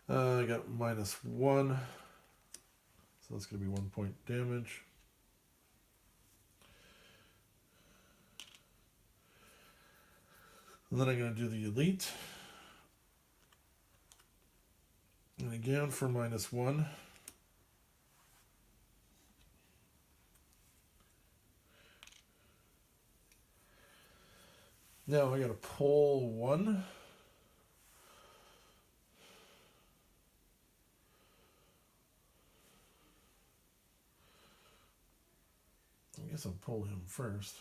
I got -1, so that's going to be 1 point damage. And then I'm going to do the elite. again for -1. Now I got to pull 1. I guess I'll pull him first.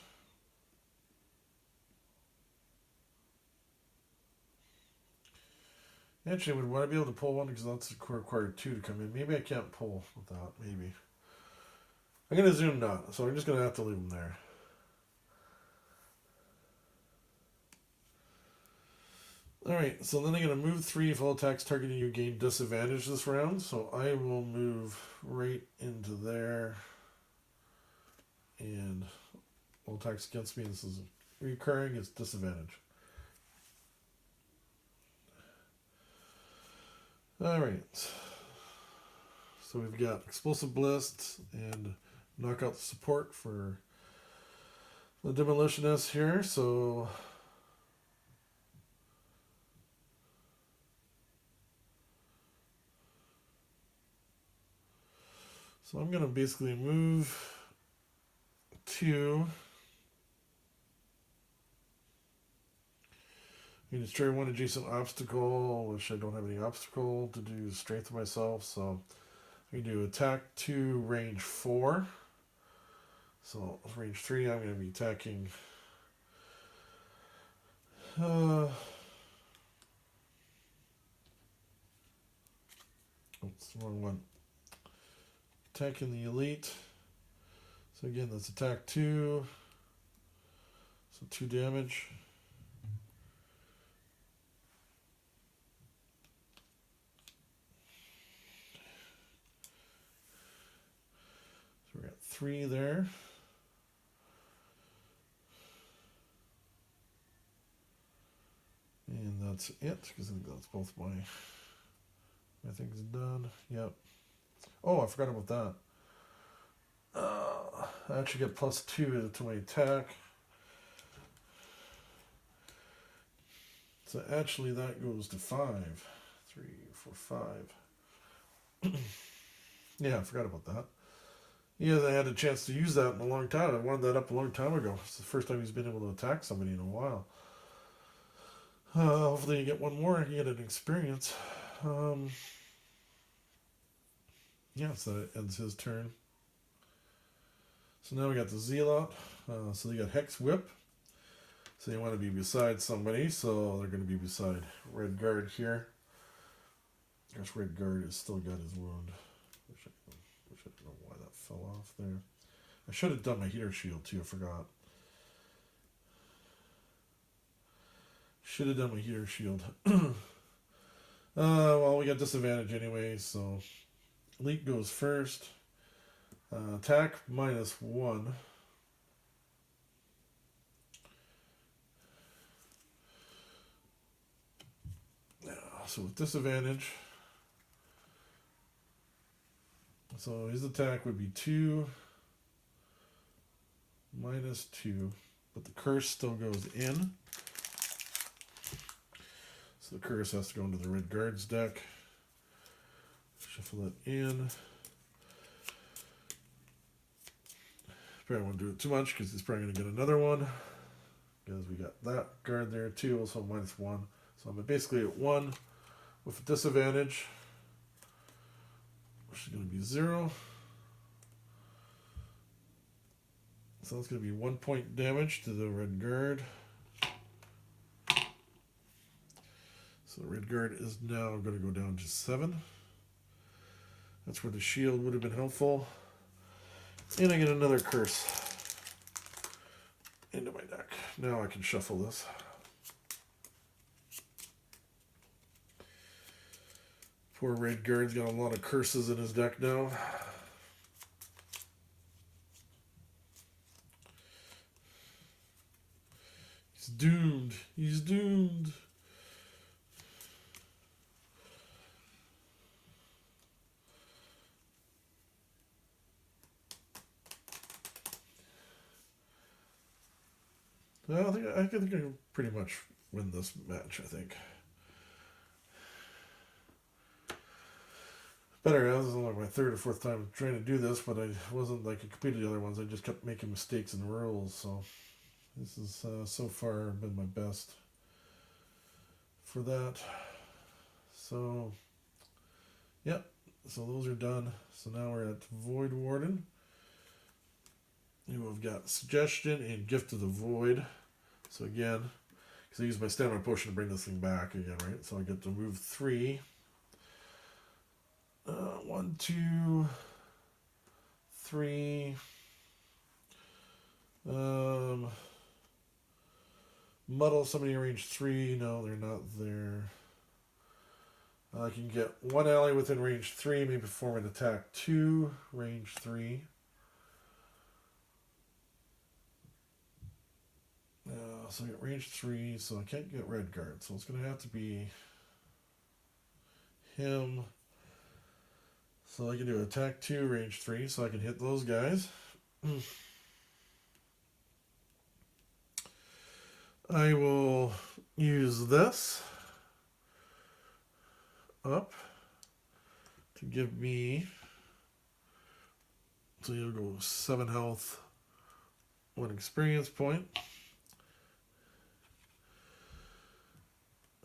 Actually, would I be able to pull 1 because that's required 2 to come in? Maybe I can't pull with that. Maybe. I'm going to zoom not, so I'm just going to have to leave him there. Alright, so then I'm going to move 3. If all attacks targeting you gain disadvantage this round. So I will move right into there. And all attacks against me, this is recurring, it's disadvantage. Alright. So we've got Explosive Blast and knock out the support for the Demolitionist here. So I'm going to basically move 2. You destroy 1 adjacent obstacle, which I don't have any obstacle to do strength myself, so we do attack 2, range 4. So range 3, I'm going to be attacking. Oops, wrong one. Attacking the elite. So again, that's attack 2. So 2 damage. So we got 3 there. And that's it, because I think that's both my things done. Yep. Oh, I forgot about that. I actually get +2 to my attack. So actually that goes to 5. 3, 4, 5. Yeah, I forgot about that. Yeah, I had a chance to use that in a long time. I wanted that up a long time ago. It's the first time he's been able to attack somebody in a while. Hopefully you get 1 more and you get an experience. Yeah, so that ends his turn. So now we got the Zealot. So they got Hex Whip. So you want to be beside somebody, so they're going to be beside Red Guard here. I guess Red Guard has still got his wound. Wish I don't know why that fell off there. I should have done my heater shield too, I forgot. Should have done my heater shield. Well, we got disadvantage anyway, so Elite goes first. Attack -1. So with disadvantage, so his attack would be 2 -2, but the curse still goes in. So the curse has to go into the Red Guard's deck. Shuffle it in. Probably won't do it too much because he's probably going to get another one. Because we got that guard there too, also -1. So I'm basically at 1 with a disadvantage, which is going to be 0. So that's going to be 1 point damage to the Red Guard. So the Red Guard is now going to go down to 7. That's where the shield would have been helpful. And I get another curse into my deck. Now I can shuffle this. Poor Red Guard's got a lot of curses in his deck now. He's doomed. He's doomed. No, I think I can pretty much win this match, I think. better. This is like my third or fourth time trying to do this, but I wasn't like I completed the other ones. I just kept making mistakes in the rules. So this is so far been my best for that. So, yep. So those are done. So now we're at Void Warden. We've got Suggestion and Gift of the Void. So again, because I use my stamina potion to bring this thing back again, right? So I get to move 3. 1, 2, 3. Muddle somebody in range 3. No, they're not there. I can get 1 ally within range 3, maybe perform an attack 2, range 3. So I get range 3, so I can't get red guard. So it's going to have to be him. So I can do attack 2, range 3, so I can hit those guys. I will use this up to give me, so you'll go 7 health, 1 experience point.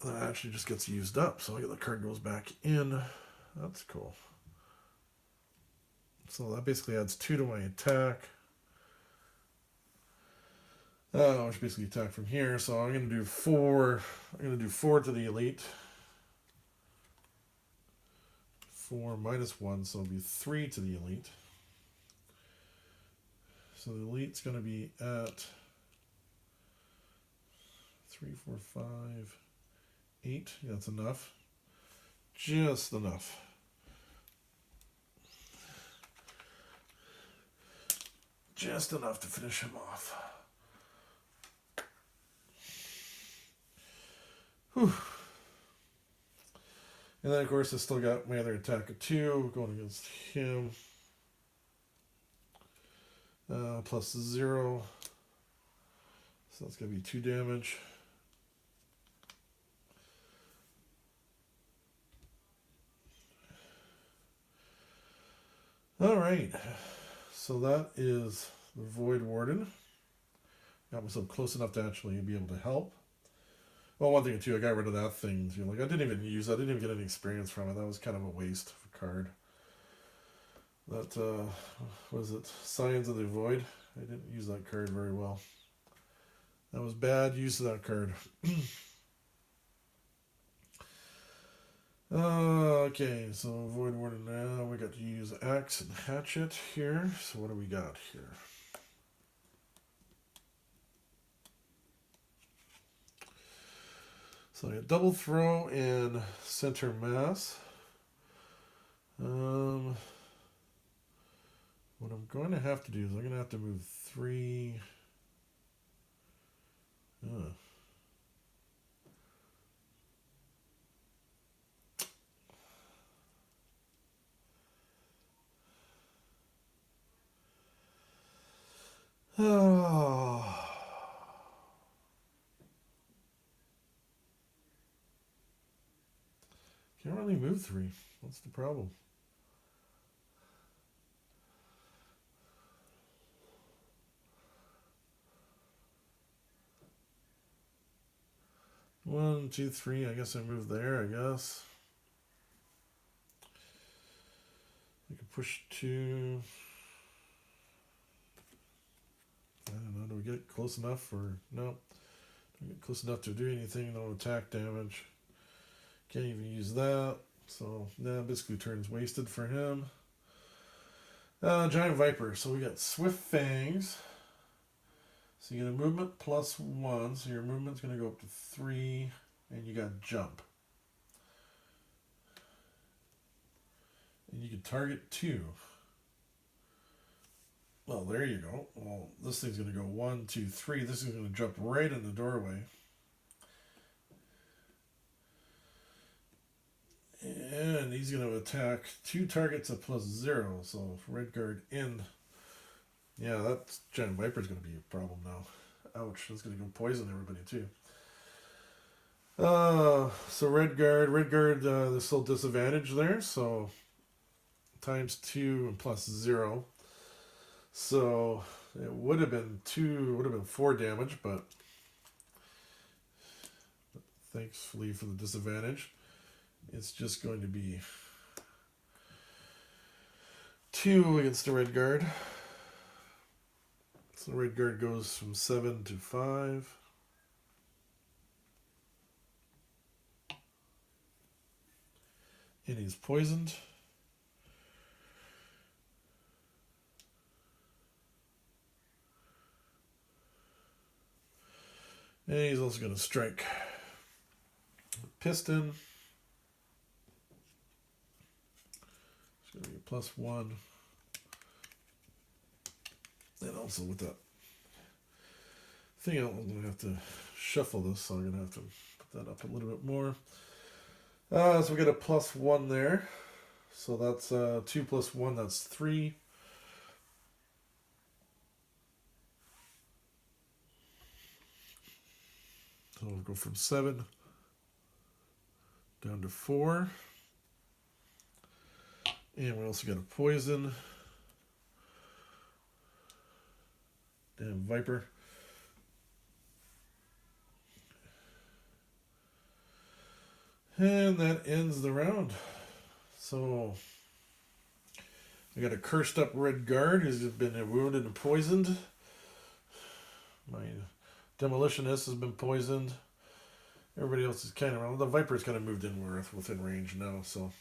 That actually just gets used up, so I get the card goes back in. That's cool. So that basically adds 2 to my attack. Which basically attack from here. So I'm going to do 4. I'm going to do 4 to the elite. 4 minus 1, so it'll be 3 to the elite. So the elite's going to be at 3, 4, 5, 8. Yeah, that's enough. Just enough. Just enough to finish him off. Whew. And then, of course, I still got my other attack of 2 going against him. Plus 0. So that's going to be 2 damage. Alright. So that is the Void Warden. Got myself close enough to actually be able to help. Well, one thing too, I got rid of that thing. Like I didn't even use that. I didn't even get any experience from it. That was kind of a waste of a card. That was it? Signs of the Void. I didn't use that card very well. That was bad use of that card. Okay, so Void Warden now. We got to use Axe and Hatchet here. So what do we got here? So I got double throw and center mass. What I'm going to have to do is I'm going to have to move 3. Oh. Can't really move 3. What's the problem? One, two, 3. I guess I move there, I guess. I can push 2. I don't know, do we get close enough or no? Don't get close enough to do anything, no attack damage. Can't even use that. So now basically turns wasted for him. Giant Viper. So we got Swift Fangs. So you get a movement plus 1. So your movement's going to go up to 3. And you got jump. And you can target 2. Well, there you go. Well, this thing's going to go 1, 2, 3. This is going to jump right in the doorway. And he's going to attack 2 targets at plus 0. So red guard in. Yeah, that Giant Viper's going to be a problem now. Ouch, that's going to go poison everybody too. So red guard, there's still disadvantage there. So times 2 and plus 0. So it would have been 4 damage, but thankfully for the disadvantage, it's just going to be 2 against the red guard. So the red guard goes from 7 to 5. And he's poisoned. And he's also going to strike. Piston. It's going to be a +1. And also with that thing, I'm going to have to shuffle this, so I'm going to have to put that up a little bit more. So we get a +1 there. So that's 2 + 1, that's 3. So we'll go from 7 down to 4. And we also got a poison. Damn Viper. And that ends the round. So I got a cursed up red guard who's been wounded and poisoned. My Demolitionist has been poisoned. Everybody else is kind of around. The Viper's kind of moved in within range now, so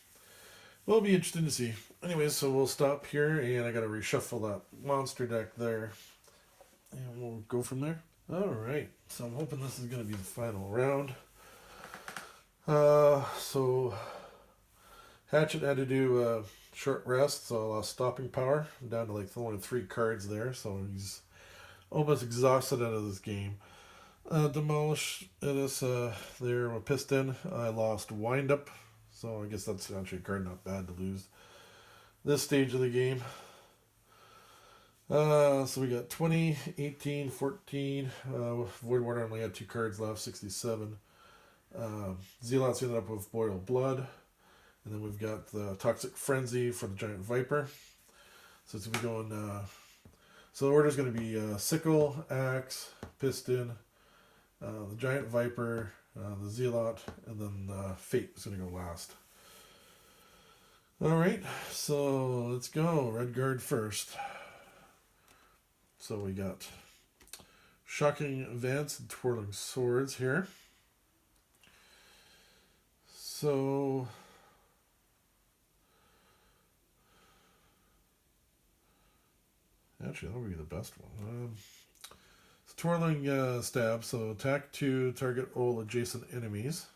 it'll be interesting to see. Anyways, so we'll stop here, and I got to reshuffle that monster deck there, and we'll go from there. All right, so I'm hoping this is going to be the final round. So Hatchet had to do a short rest, so I lost stopping power. I'm down to like only 3 cards there, so he's almost exhausted out of this game. Demolish this there with Piston. I lost Wind Up, so I guess that's actually a card not bad to lose this stage of the game. So we got 20, 18, 14. Void Warden only had 2 cards left, 67. Zealots ended up with Boiled Blood. And then we've got the Toxic Frenzy for the Giant Viper. So it's going to be going... so the order is going to be Sickle, Axe, Piston, the Giant Viper, the Zealot, and then Fate is going to go last. Alright, so let's go. Red Guard first. So we got Shocking Advance and Twirling Swords here. So... actually, that would be the best one. It's Twirling Stab, so attack 2, target all adjacent enemies.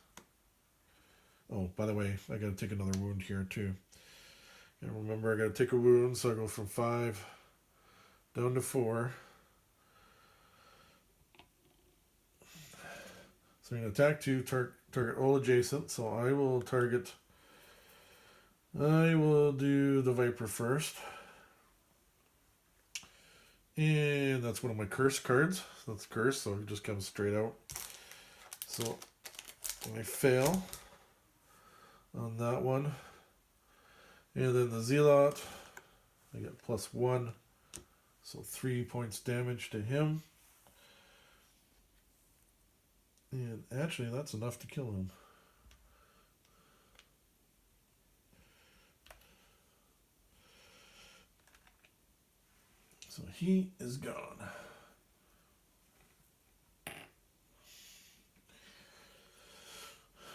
Oh, by the way, I gotta take another wound here too. And remember, I gotta take a wound, so I go from 5 down to 4. So I'm gonna attack 2, target all adjacent, so I will do the Viper first. And that's one of my curse cards. That's cursed, so it just comes straight out. So I fail on that one. And then the Zealot, I get +1. So 3 points damage to him. And actually, that's enough to kill him. So he is gone.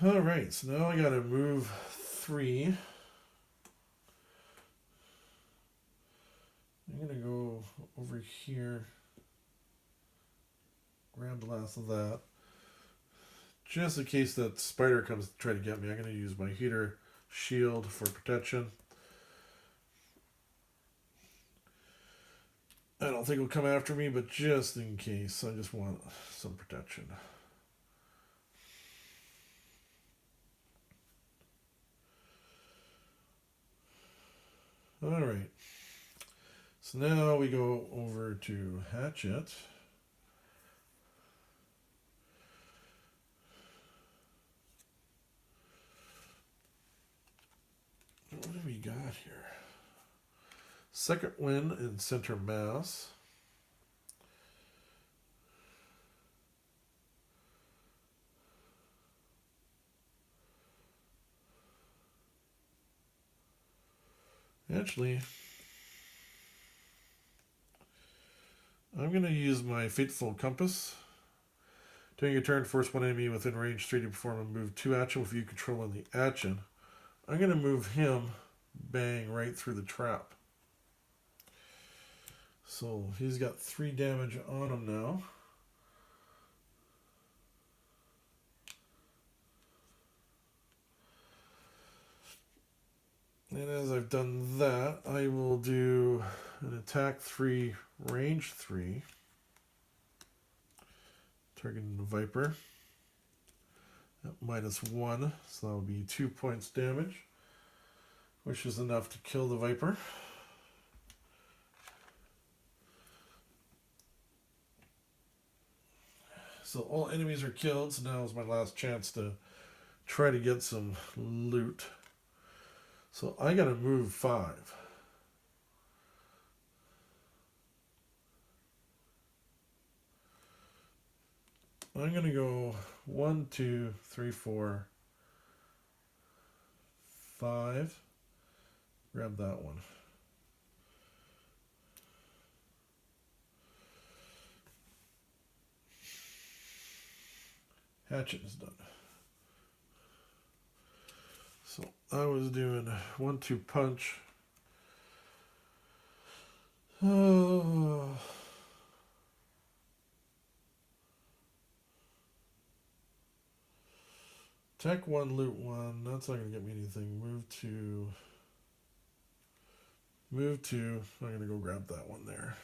Alright, so now I gotta move 3. I'm gonna go over here, grab the last of that. Just in case that spider comes to try to get me, I'm gonna use my heater shield for protection. I don't think it'll come after me, but just in case, I just want some protection. Alright. So now we go over to Hatchet. What do we got here? Second win in center mass. Actually, I'm going to use my Fateful Compass. During your turn, force one enemy within range 3 to perform a move 2 action with you controlling the action. I'm going to move him, bang, right through the trap. So he's got 3 damage on him now. And as I've done that, I will do an attack 3, range 3. Targeting the Viper. At -1, so that will be 2 points damage, which is enough to kill the Viper. So all enemies are killed, so now is my last chance to try to get some loot. So I gotta move 5. I'm gonna go 1, 2, 3, 4, 5. Grab that one. Hatchet is done. So I was doing 1, 2 punch. Attack 1, loot 1. That's not going to get me anything. Move 2. Move 2. I'm going to go grab that one there.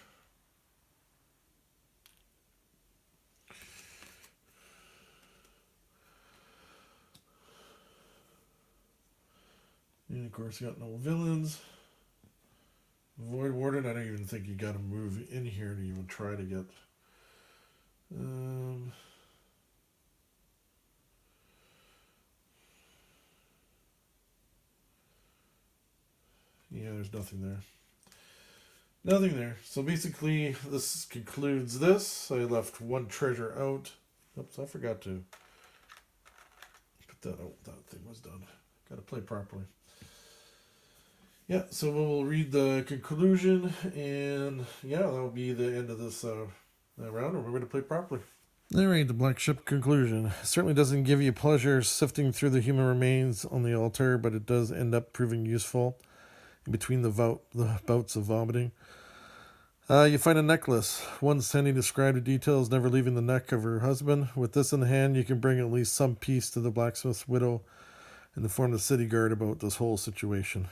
And of course, you got no villains. Void Warden, I don't even think you got to move in here to even try to get. Yeah, there's nothing there. Nothing there. So basically, this concludes this. I left 1 treasure out. Oops, I forgot to put that out. That thing was done. Got to play properly. Yeah, so we'll read the conclusion, and yeah, that'll be the end of this round, and we're going to play properly. All right, the Black Ship conclusion. It certainly doesn't give you pleasure sifting through the human remains on the altar, but it does end up proving useful in between the bouts of vomiting. You find a necklace. One Sandy described the details, never leaving the neck of her husband. With this in hand, you can bring at least some peace to the blacksmith's widow and inform the city guard about this whole situation.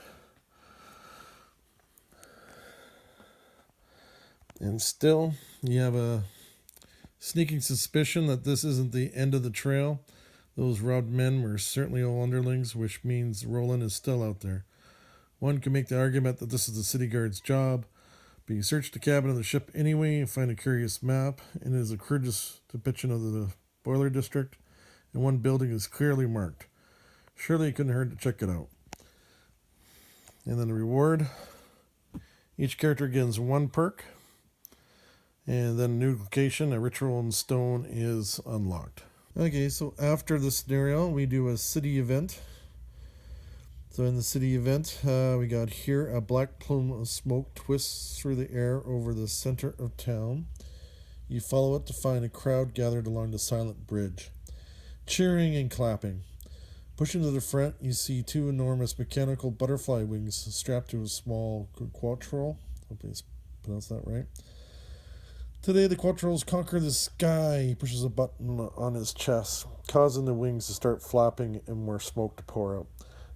And still, you have a sneaking suspicion that this isn't the end of the trail. Those robbed men were certainly all underlings, which means Roland is still out there. One can make the argument that this is the city guard's job, but you search the cabin of the ship anyway and find a curious map, and it is a crude depiction of the boiler district, and one building is clearly marked. Surely it couldn't hurt to check it out. And then the reward. Each character gains 1 perk. And then a new location, a ritual in stone is unlocked. Okay, so after the scenario, we do a city event. So in the city event, we got here a black plume of smoke twists through the air over the center of town. You follow it to find a crowd gathered along the silent bridge, cheering and clapping. Pushing to the front, you see 2 enormous mechanical butterfly wings strapped to a small quattrol. Hope I pronounced that right. Today, the Quattrolls conquer the sky. He pushes a button on his chest, causing the wings to start flapping and more smoke to pour out.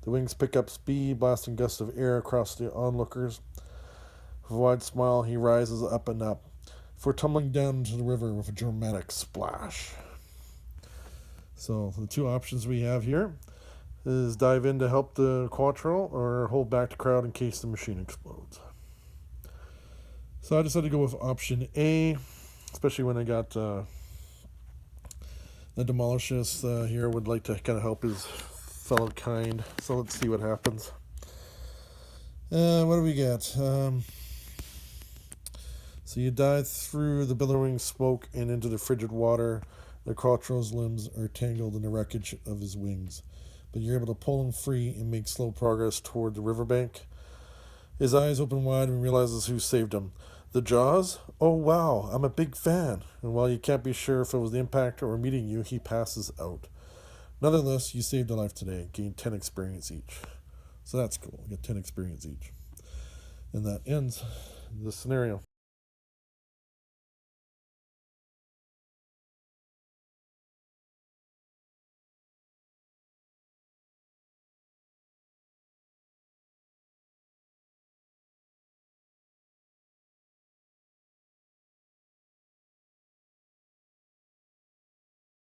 The wings pick up speed, blasting gusts of air across the onlookers. With a wide smile, he rises up and up, before tumbling down into the river with a dramatic splash. So, the 2 options we have here is dive in to help the Quattroll, or hold back the crowd in case the machine explodes. So I decided to go with option A, especially when I got the Demolitionist here would like to kind of help his fellow kind. So let's see what happens. What do we got? So you dive through the billowing smoke and into the frigid water. The Quattro's limbs are tangled in the wreckage of his wings, but you're able to pull him free and make slow progress toward the riverbank. His eyes open wide and realizes who saved him. The Jaws? Oh wow, I'm a big fan. And while you can't be sure if it was the impact or meeting you, he passes out. Nonetheless, you saved a life today, gained 10 experience each. So that's cool. You get 10 experience each. And that ends the scenario.